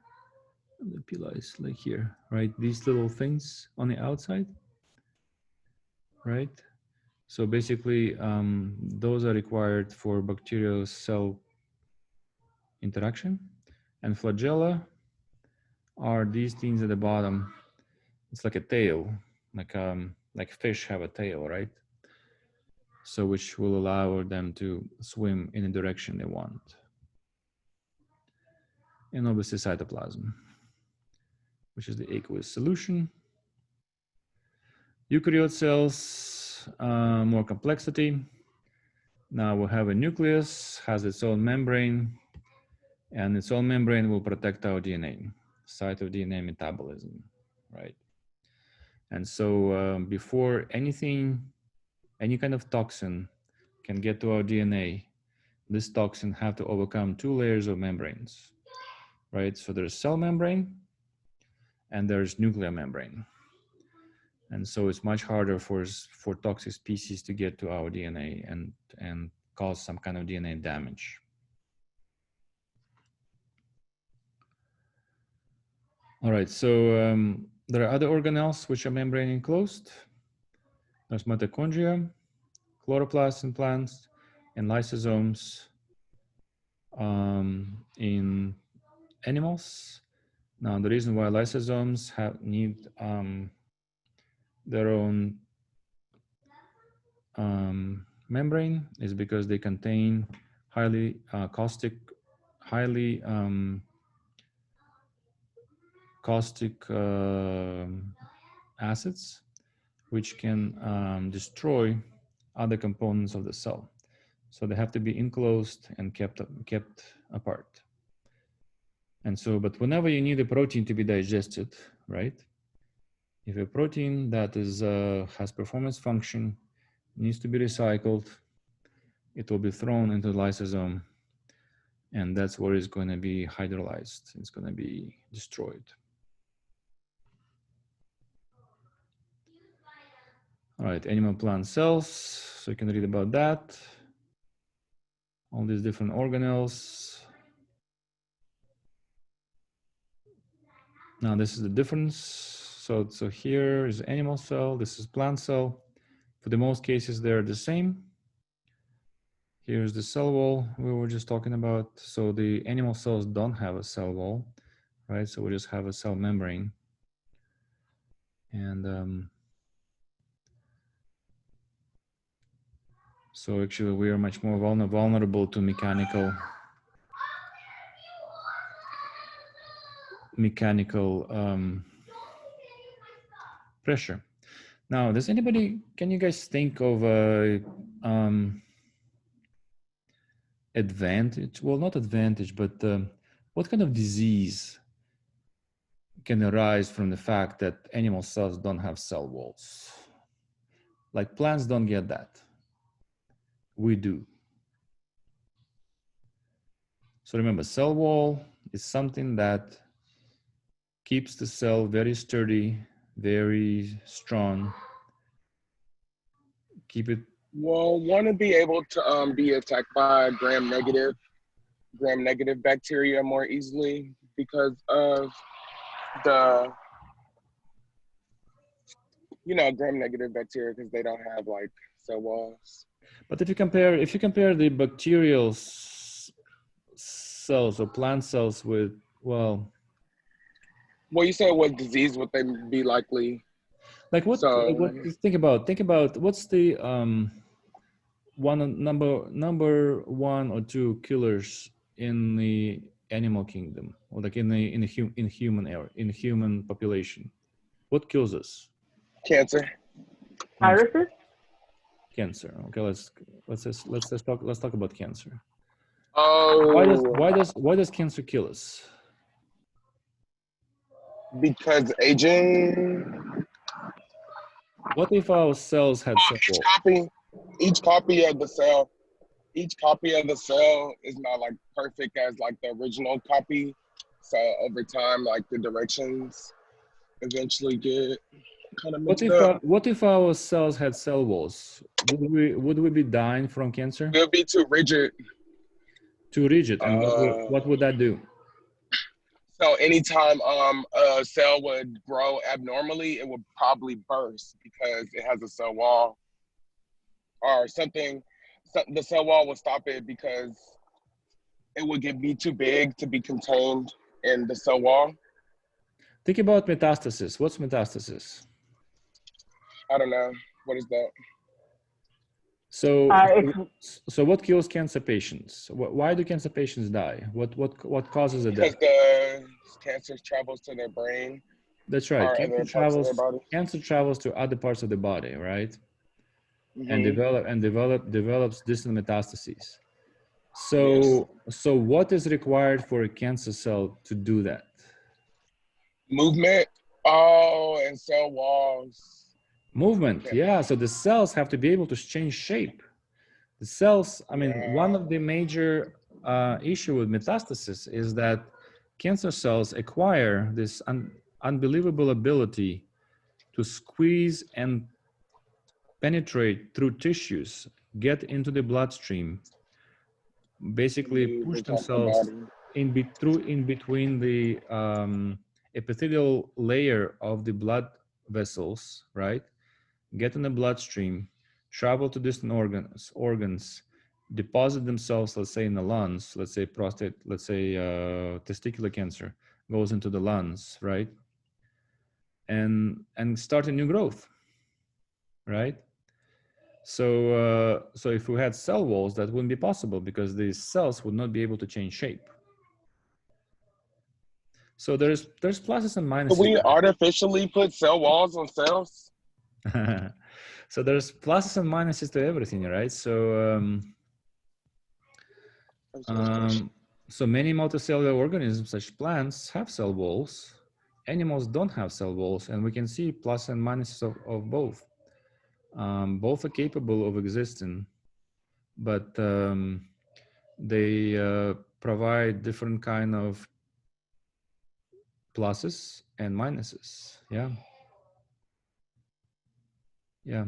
The pili is like here, right? These little things on the outside, right? So basically, those are required for bacterial cell interaction. And flagella are these things at the bottom. It's like a tail, like fish have a tail, right? So which will allow them to swim in the direction they want. And obviously cytoplasm, which is the aqueous solution. Eukaryote cells, more complexity. Now we have a nucleus, has its own membrane, and its own membrane will protect our DNA, site of DNA metabolism, right? And so before anything, any kind of toxin can get to our DNA, this toxin have to overcome 2 layers of membranes, right? So there's cell membrane and there's nuclear membrane. And so it's much harder for toxic species to get to our DNA and cause some kind of DNA damage. All right, so there are other organelles which are membrane enclosed. There's mitochondria, chloroplasts in plants, and lysosomes in animals. Now, the reason why lysosomes need their own membrane is because they contain highly caustic acids, which can destroy other components of the cell. So they have to be enclosed and kept apart. And so, but whenever you need a protein to be digested, right? If a protein that is has performance function needs to be recycled, it will be thrown into the lysosome, and that's where it's going to be hydrolyzed. It's going to be destroyed. All right, animal plant cells. So you can read about that. All these different organelles. Now this is the difference. So here is animal cell. This is plant cell. For the most cases, they're the same. Here's the cell wall we were just talking about. So the animal cells don't have a cell wall, right? So we just have a cell membrane. And so actually we are much more vulnerable to mechanical pressure. Now, can you guys think of a advantage? Well, not advantage, but what kind of disease can arise from the fact that animal cells don't have cell walls? Like plants don't get that. We do. So remember, cell wall is something that keeps the cell very sturdy, very strong. Keep it. Well, want to be able to be attacked by gram-negative bacteria more easily because of the, gram-negative bacteria, because they don't have like cell walls. But if you compare the bacterial cells or plant cells with, well, you said what disease would they be likely? Like what? So, Think about what's the number one or two killers in the animal kingdom, or like in the human population. What kills us? Cancer. Viruses? Cancer. Okay, let's talk about cancer. Oh, Why does cancer kill us? because aging. What if our cells had cell wall? Each copy of the cell is not like perfect as like the original copy. So over time, like the directions eventually get kind of mixed up. What if our cells had cell walls? Would we be dying from cancer? We'll be too rigid. Too rigid, and what would that do? So anytime a cell would grow abnormally, it would probably burst because it has a cell wall or something. So the cell wall would stop it because it would be too big to be contained in the cell wall. Think about metastasis. What's metastasis? I don't know. What is that? So, so what kills cancer patients? Why do cancer patients die? What causes a death? Because the cancer travels to their brain. That's right. Cancer travels to other parts of the body, right? Mm-hmm. And develops distant metastases. So So what is required for a cancer cell to do that? Movement. Oh, and cell walls. Movement, yeah. So the cells have to be able to change shape. The cells, I mean, one of the major issue with metastasis is that cancer cells acquire this unbelievable ability to squeeze and penetrate through tissues, get into the bloodstream, basically push themselves in between the epithelial layer of the blood vessels, right? Get in the bloodstream, travel to distant organs, deposit themselves, let's say in the lungs, let's say prostate, let's say testicular cancer goes into the lungs, right? And start a new growth, right? So so if we had cell walls, that wouldn't be possible because these cells would not be able to change shape. So there's pluses and Can minuses. we artificially put cell walls on cells? So there's pluses and minuses to everything, right? So many multicellular organisms, such as plants, have cell walls. Animals don't have cell walls, and we can see plus and minuses of both. Both are capable of existing, but they provide different kind of pluses and minuses. Yeah. Yeah.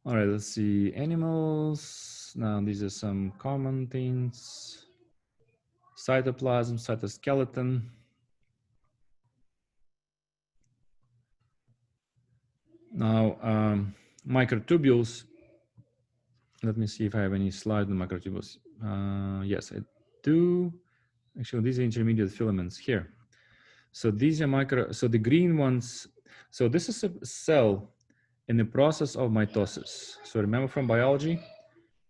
All right, let's see. Animals. Now, these are some common things. Cytoplasm, cytoskeleton. Now, microtubules. Let me see if I have any slide on microtubules. Yes, I do. Actually, these are intermediate filaments here. So these are so the green ones. So this is a cell in the process of mitosis. So remember from biology,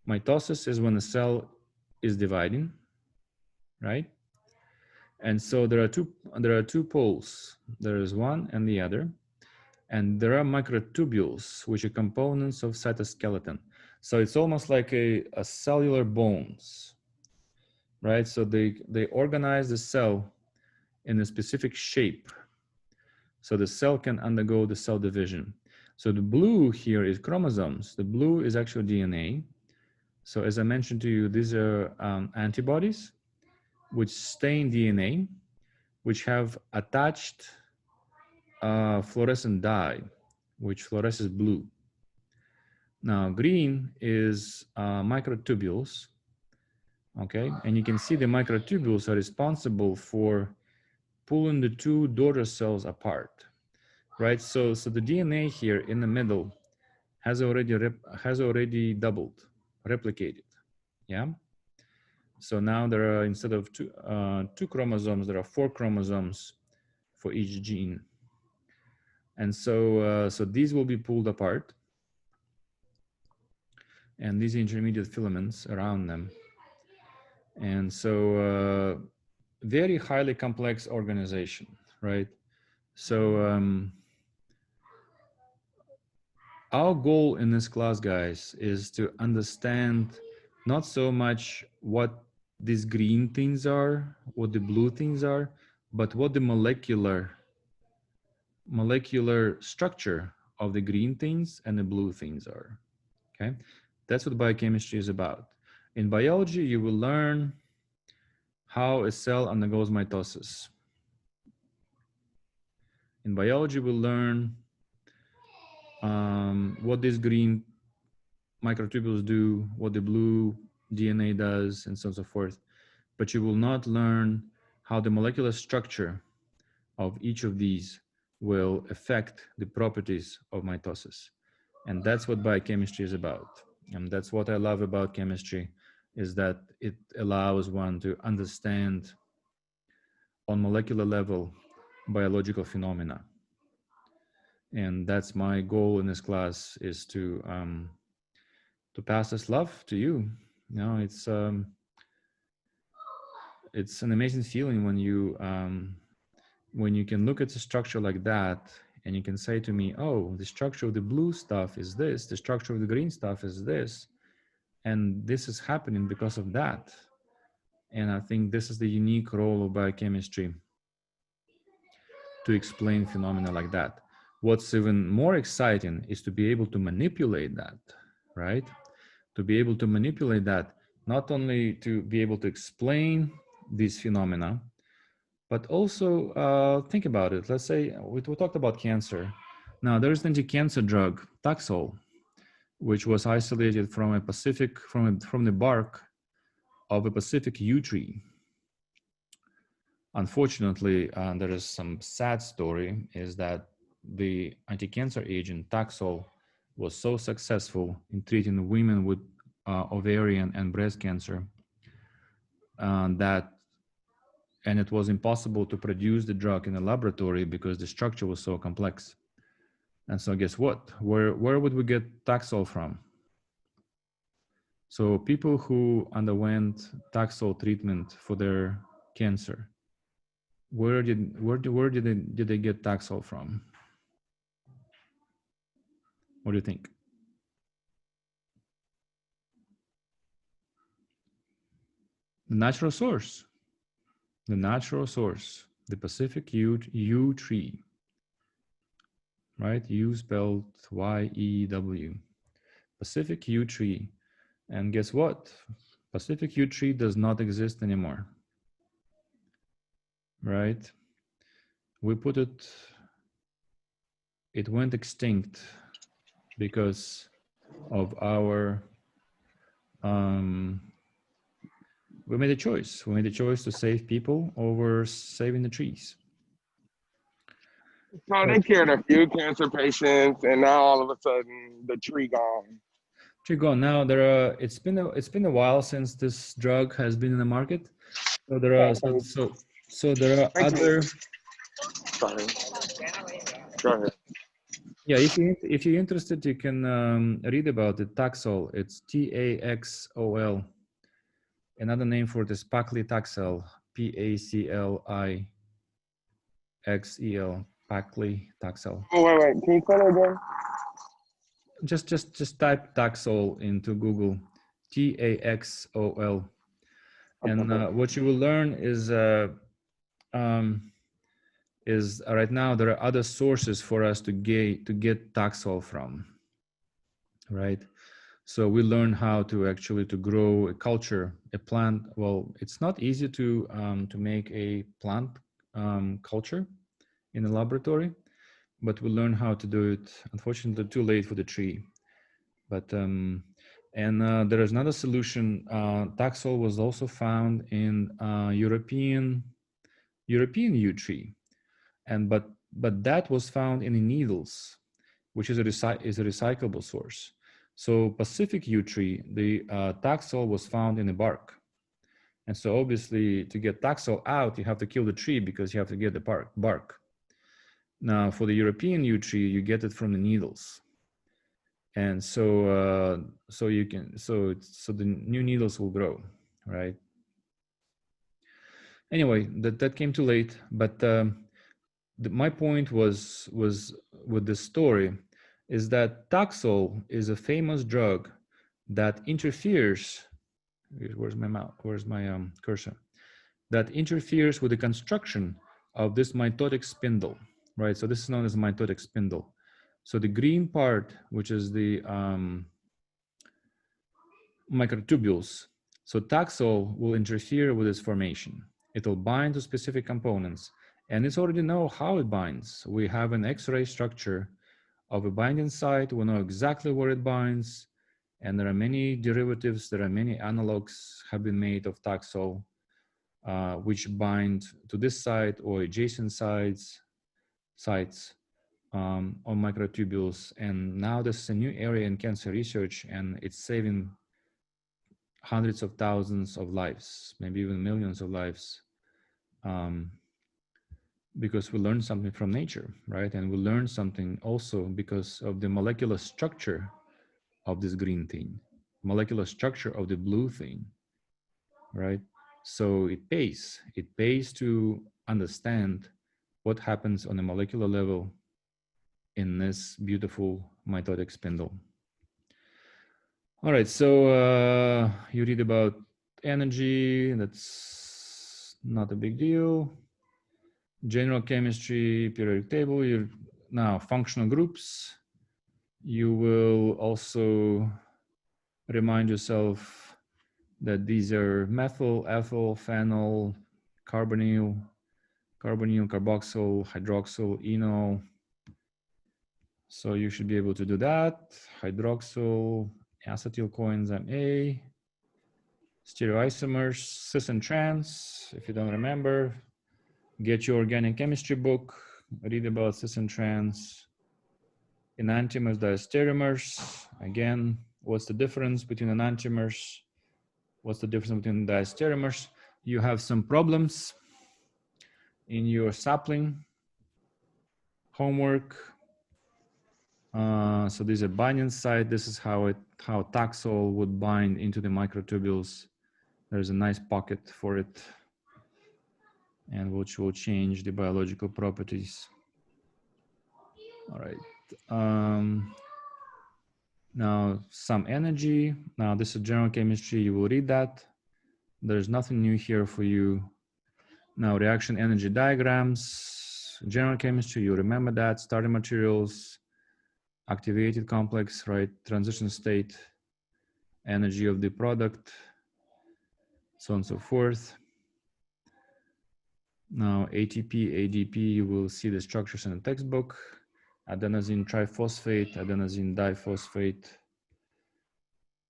mitosis is when a cell is dividing, right? And so there are two poles. There is one and the other. And there are microtubules, which are components of cytoskeleton. So it's almost like a cellular bones, right? So they organize the cell in a specific shape. So the cell can undergo the cell division. So the blue here is chromosomes. The blue is actually DNA. So as I mentioned to you, these are antibodies which stain DNA, which have attached fluorescent dye, which fluoresces blue. Now, green is microtubules, okay? And you can see the microtubules are responsible for pulling the two daughter cells apart, right? So the DNA here in the middle has already doubled, replicated, yeah? So now there are, instead of two chromosomes, there are 4 chromosomes for each gene. And so these will be pulled apart, and these intermediate filaments around them. And so very highly complex organization, right? So our goal in this class, guys, is to understand not so much what these green things are, what the blue things are, but what the molecular structure of the green things and the blue things are, okay? That's what biochemistry is about. In biology, you will learn how a cell undergoes mitosis. In biology, we'll learn what these green microtubules do, what the blue DNA does, and so on and so forth. But you will not learn how the molecular structure of each of these will affect the properties of mitosis. And that's what biochemistry is about. And that's what I love about chemistry, is that it allows one to understand on molecular level biological phenomena. And that's my goal in this class, is to pass this love to you. You know, it's an amazing feeling when you can look at the structure like that, and you can say to me, oh, the structure of the blue stuff is this, the structure of the green stuff is this, and this is happening because of that. And I think this is the unique role of biochemistry, to explain phenomena like that. What's even more exciting is to be able to manipulate that, right? To be able to manipulate that, not only to be able to explain these phenomena, but also think about it. Let's say we talked about cancer. Now there's an anti-cancer drug, Taxol, which was isolated from from the bark of a Pacific yew tree. Unfortunately, there is some sad story, is that the anti-cancer agent Taxol was so successful in treating women with ovarian and breast cancer and it was impossible to produce the drug in a laboratory because the structure was so complex. And so guess what? Where would we get Taxol from? So people who underwent Taxol treatment for their cancer, where did they get Taxol from? What do you think? The natural source. The natural source, the Pacific yew tree, right? Yew spelled Y-E-W. Pacific yew tree. And guess what? Pacific yew tree does not exist anymore, right? We put it, it went extinct because of our, we made a choice. We made a choice to save people over saving the trees. So they cured a few cancer patients, and now all of a sudden the tree gone. Tree gone. Now there are. It's been a while since this drug has been in the market. So there are so there are other. Sorry. Go ahead. Yeah, if you're interested, you can read about it. Taxol. It's Taxol. Another name for it is paclitaxel. Paclixel. Paclitaxel. Oh, wait. Can you say that again? Just type Taxol into Google. Taxol. And what you will learn is right now there are other sources for us to get Taxol from, right? So we learn how to actually to grow a culture, a plant. Well, it's not easy to make a plant culture in a laboratory, but we learn how to do it. Unfortunately, too late for the tree. But and there is another solution. Taxol was also found in European yew tree, and but that was found in the needles, which is a recyclable source. So Pacific yew tree, the Taxol was found in the bark. And so obviously to get Taxol out, you have to kill the tree because you have to get the bark. Now for the European yew tree, you get it from the needles. And so you can, so the new needles will grow, right? Anyway, that came too late, but my point was with this story is that Taxol is a famous drug that interferes. Where's my cursor? That interferes with the construction of this mitotic spindle, right? So this is known as mitotic spindle. So the green part, which is the microtubules. So Taxol will interfere with its formation. It will bind to specific components, and it's already know how it binds. We have an X-ray structure of a binding site. We know exactly where it binds, and there are many derivatives. There are many analogs have been made of Taxol, which bind to this site or adjacent sites on microtubules. And now this is a new area in cancer research, and it's saving hundreds of thousands of lives, maybe even millions of lives, because we learned something from nature, right? And we learned something also because of the molecular structure of this green thing, molecular structure of the blue thing, right? So it pays to understand what happens on a molecular level in this beautiful mitotic spindle. All right, so you read about energy, that's not a big deal. General chemistry, periodic table, now functional groups. You will also remind yourself that these are methyl, ethyl, phenyl, carbonyl, carboxyl, hydroxyl, enol. So you should be able to do that. Hydroxyl, acetyl coenzyme A, stereoisomers, cis and trans. If you don't remember, get your organic chemistry book, read about cis and trans. Enantiomers, diastereomers. Again, what's the difference between enantiomers? What's the difference between diastereomers? You have some problems in your sapling homework. So these are binding site. This is how Taxol would bind into the microtubules. There's a nice pocket for it. and which will change the biological properties. All right. Now some energy. Now this is general chemistry. You will read that. There's nothing new here for you. Now reaction energy diagrams, general chemistry, you remember that, starting materials, activated complex, right? Transition state, energy of the product, so on and so forth. Now ATP, ADP, you will see the structures in the textbook. Adenosine triphosphate, adenosine diphosphate,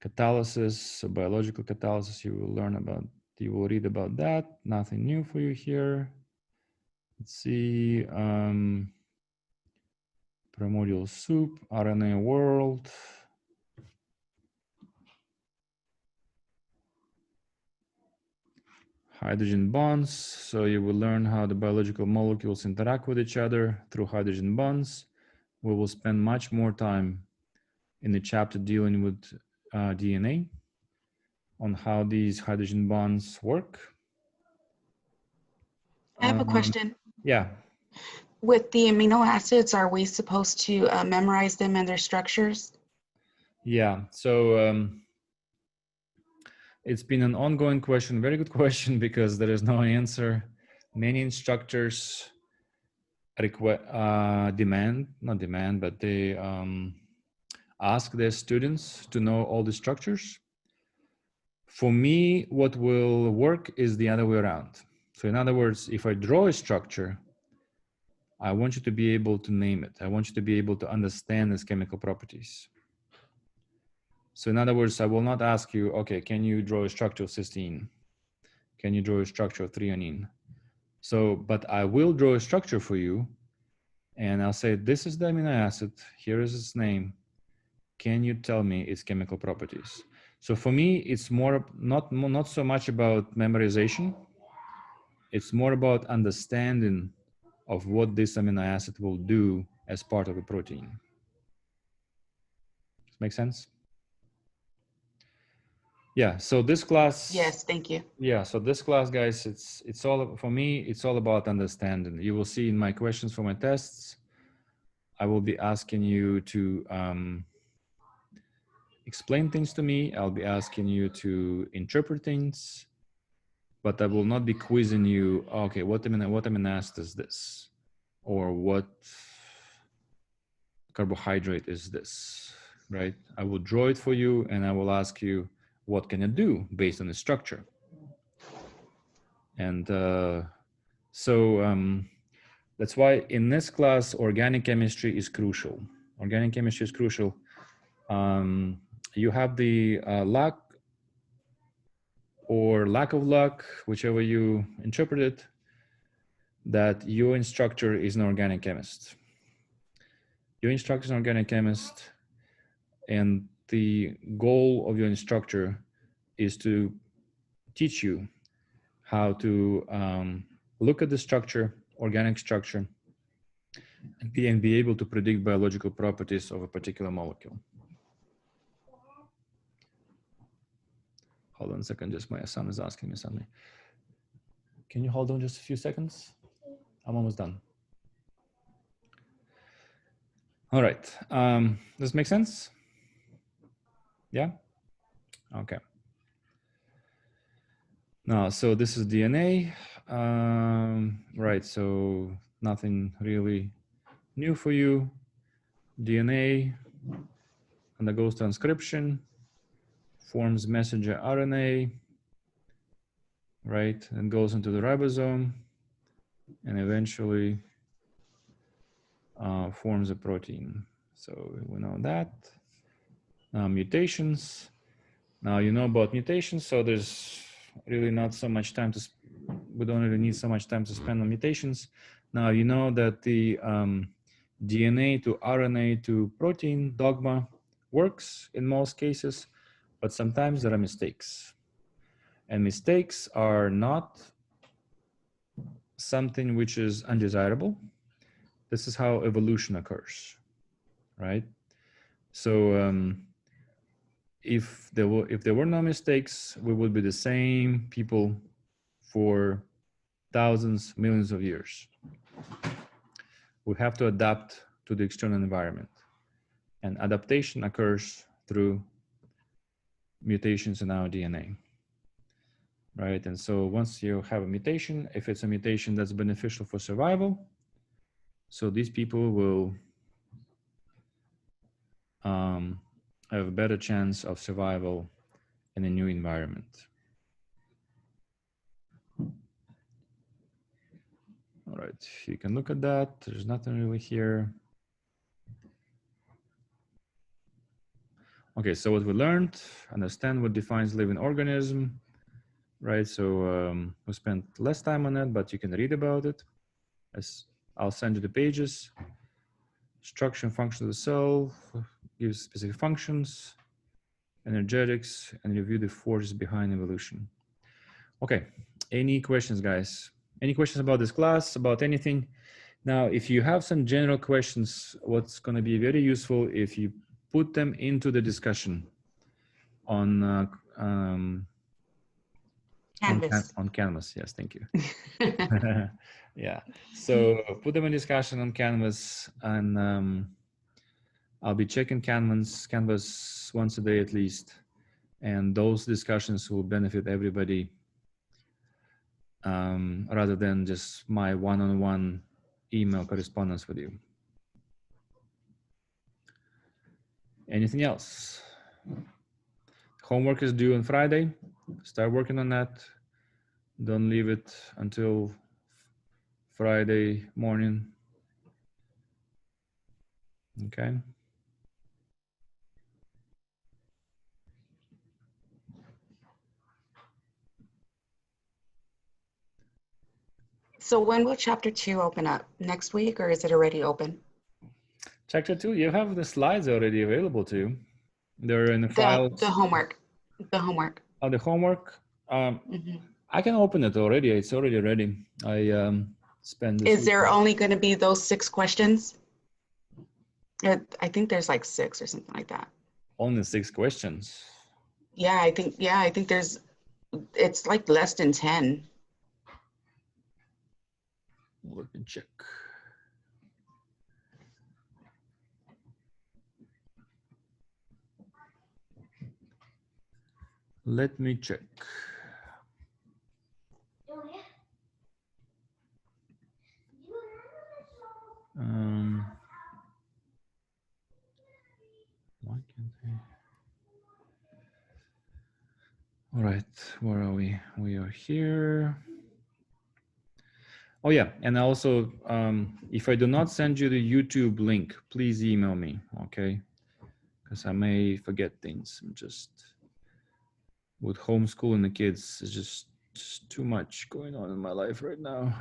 catalysis, so biological catalysis, you will learn about, you will read about that. Nothing new for you here. Let's see, primordial soup, RNA world. Hydrogen bonds, so you will learn how the biological molecules interact with each other through hydrogen bonds. We will spend much more time in the chapter dealing with DNA on how these hydrogen bonds work. I have a question. Yeah. With the amino acids, are we supposed to memorize them and their structures? Yeah, so it's been an ongoing question, very good question, because there is no answer. Many instructors but they ask their students to know all the structures. For me, what will work is the other way around. So in other words, if I draw a structure, I want you to be able to name it. I want you to be able to understand its chemical properties. So in other words, I will not ask you, okay, can you draw a structure of cysteine? Can you draw a structure of threonine? So, but I will draw a structure for you, and I'll say, this is the amino acid, here is its name. Can you tell me its chemical properties? So for me, it's more, not so much about memorization. It's more about understanding of what this amino acid will do as part of a protein. Does it make sense? Yeah, so this class. Yes, thank you. Yeah, so this class, guys, it's all, for me, it's all about understanding. You will see in my questions for my tests, I will be asking you to explain things to me. I'll be asking you to interpret things, but I will not be quizzing you, okay, what amino acid is this? Or what carbohydrate is this, right? I will draw it for you and I will ask you, what can it do based on the structure? And that's why in this class, organic chemistry is crucial. Organic chemistry is crucial. You have the luck or lack of luck, whichever you interpret it, that your instructor is an organic chemist. Your instructor is an organic chemist, and the goal of your instructor is to teach you how to look at the structure, organic structure, and be able to predict biological properties of a particular molecule. Hold on a second, just my son is asking me something. Can you hold on just a few seconds? I'm almost done. All right, does this make sense? Yeah? Okay. Now, so this is DNA, right, so nothing really new for you. DNA undergoes transcription, forms messenger RNA, right, and goes into the ribosome, and eventually forms a protein. So we know that. Mutations. Now you know about mutations, so there's really not so much time to, we don't really need so much time to spend on mutations. Now you know that the DNA to RNA to protein dogma works in most cases, but sometimes there are mistakes. And mistakes are not something which is undesirable. This is how evolution occurs, right? So if there were no mistakes, we would be the same people for thousands, millions of years. We have to adapt to the external environment. And adaptation occurs through mutations in our DNA. Right? And so once you have a mutation, if it's a mutation that's beneficial for survival, so these people will have a better chance of survival in a new environment. All right, you can look at that. There's nothing really here. Okay, so what we learned, understand what defines living organism, right? So we spent less time on it, but you can read about it. As I'll send you the pages. Structure and function of the cell, gives specific functions, energetics, and review the forces behind evolution. Okay, any questions, guys? Any questions about this class, about anything? Now, if you have some general questions, what's going to be very useful if you put them into the discussion on Canvas. on Canvas. Yes, thank you. Yeah, so put them in discussion on Canvas, and I'll be checking Canvas once a day at least, and those discussions will benefit everybody rather than just my one-on-one email correspondence with you. Anything else? Homework is due on Friday. Start working on that. Don't leave it until Friday morning. Okay. So when will chapter 2 open up? Next week, or is it already open? Chapter 2, you have the slides already available to you. They're in the files. The homework. The homework. Oh, the homework. Mhm. I can open it already. It's already ready. I spent this Is there weekend. only going to be those 6 questions? I think there's like 6 or something like that. Only 6 questions. Yeah, I think there's, it's like less than 10. Let me check. Let me check. Why can't I? All right, where are we? We are here. Oh yeah, and also, if I do not send you the YouTube link, please email me, okay? Because I may forget things. I'm just, with homeschooling the kids, it's just too much going on in my life right now.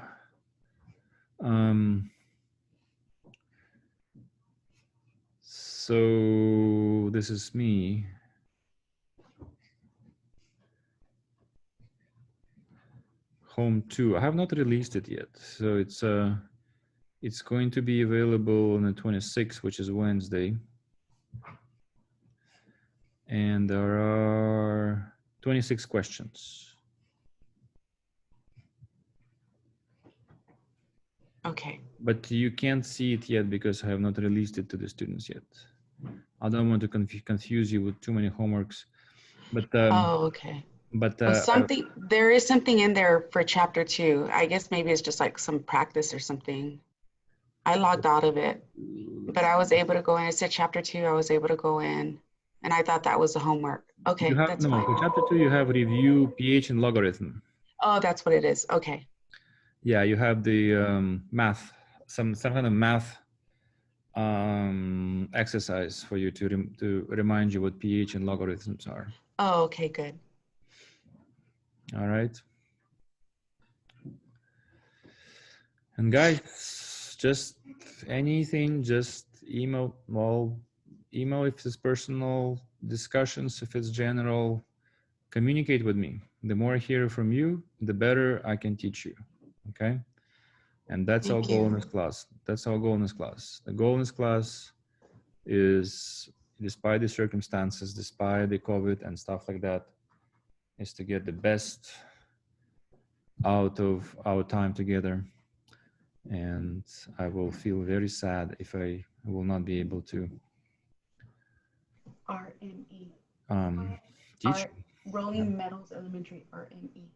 So this is me. Home 2. I have not released it yet, so it's going to be available on the 26th, which is Wednesday. And there are 26 questions. Okay. But you can't see it yet because I have not released it to the students yet. I don't want to confuse you with too many homeworks. But Oh, okay. but Well, there is something in there for chapter 2. I guess maybe it's just like some practice or something. I logged out of it, but I was able to go in. It said chapter 2, I was able to go in, and I thought that was the homework. Okay, you have, that's no, fine. for chapter 2, you have review pH and logarithm. Oh, that's what it is. Okay. Yeah, you have the math, some kind of math exercise for you to remind you what pH and logarithms are. Oh, okay, good. All right. And guys, just anything, just email. Well, email if it's personal, discussions if it's general. Communicate with me. The more I hear from you, the better I can teach you. Okay. And that's our Thank goal in you. this class. That's our goal in this class. The goal in this class is, despite the circumstances, despite the COVID and stuff like that, is to get the best out of our time together. And I will feel very sad if I will not be able to RME. teach. R- Rolling Meadows Elementary, RME.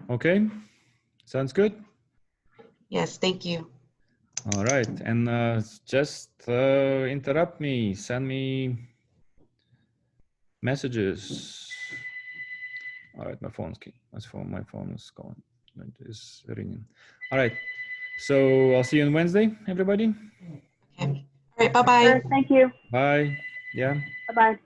Okay, sounds good. Yes, thank you. All right, and just interrupt me, send me messages. All right, my phone is going. It is ringing. All right, so I'll see you on Wednesday, everybody. Okay. All right, bye-bye. Sure, thank you. Bye. Yeah. Bye-bye.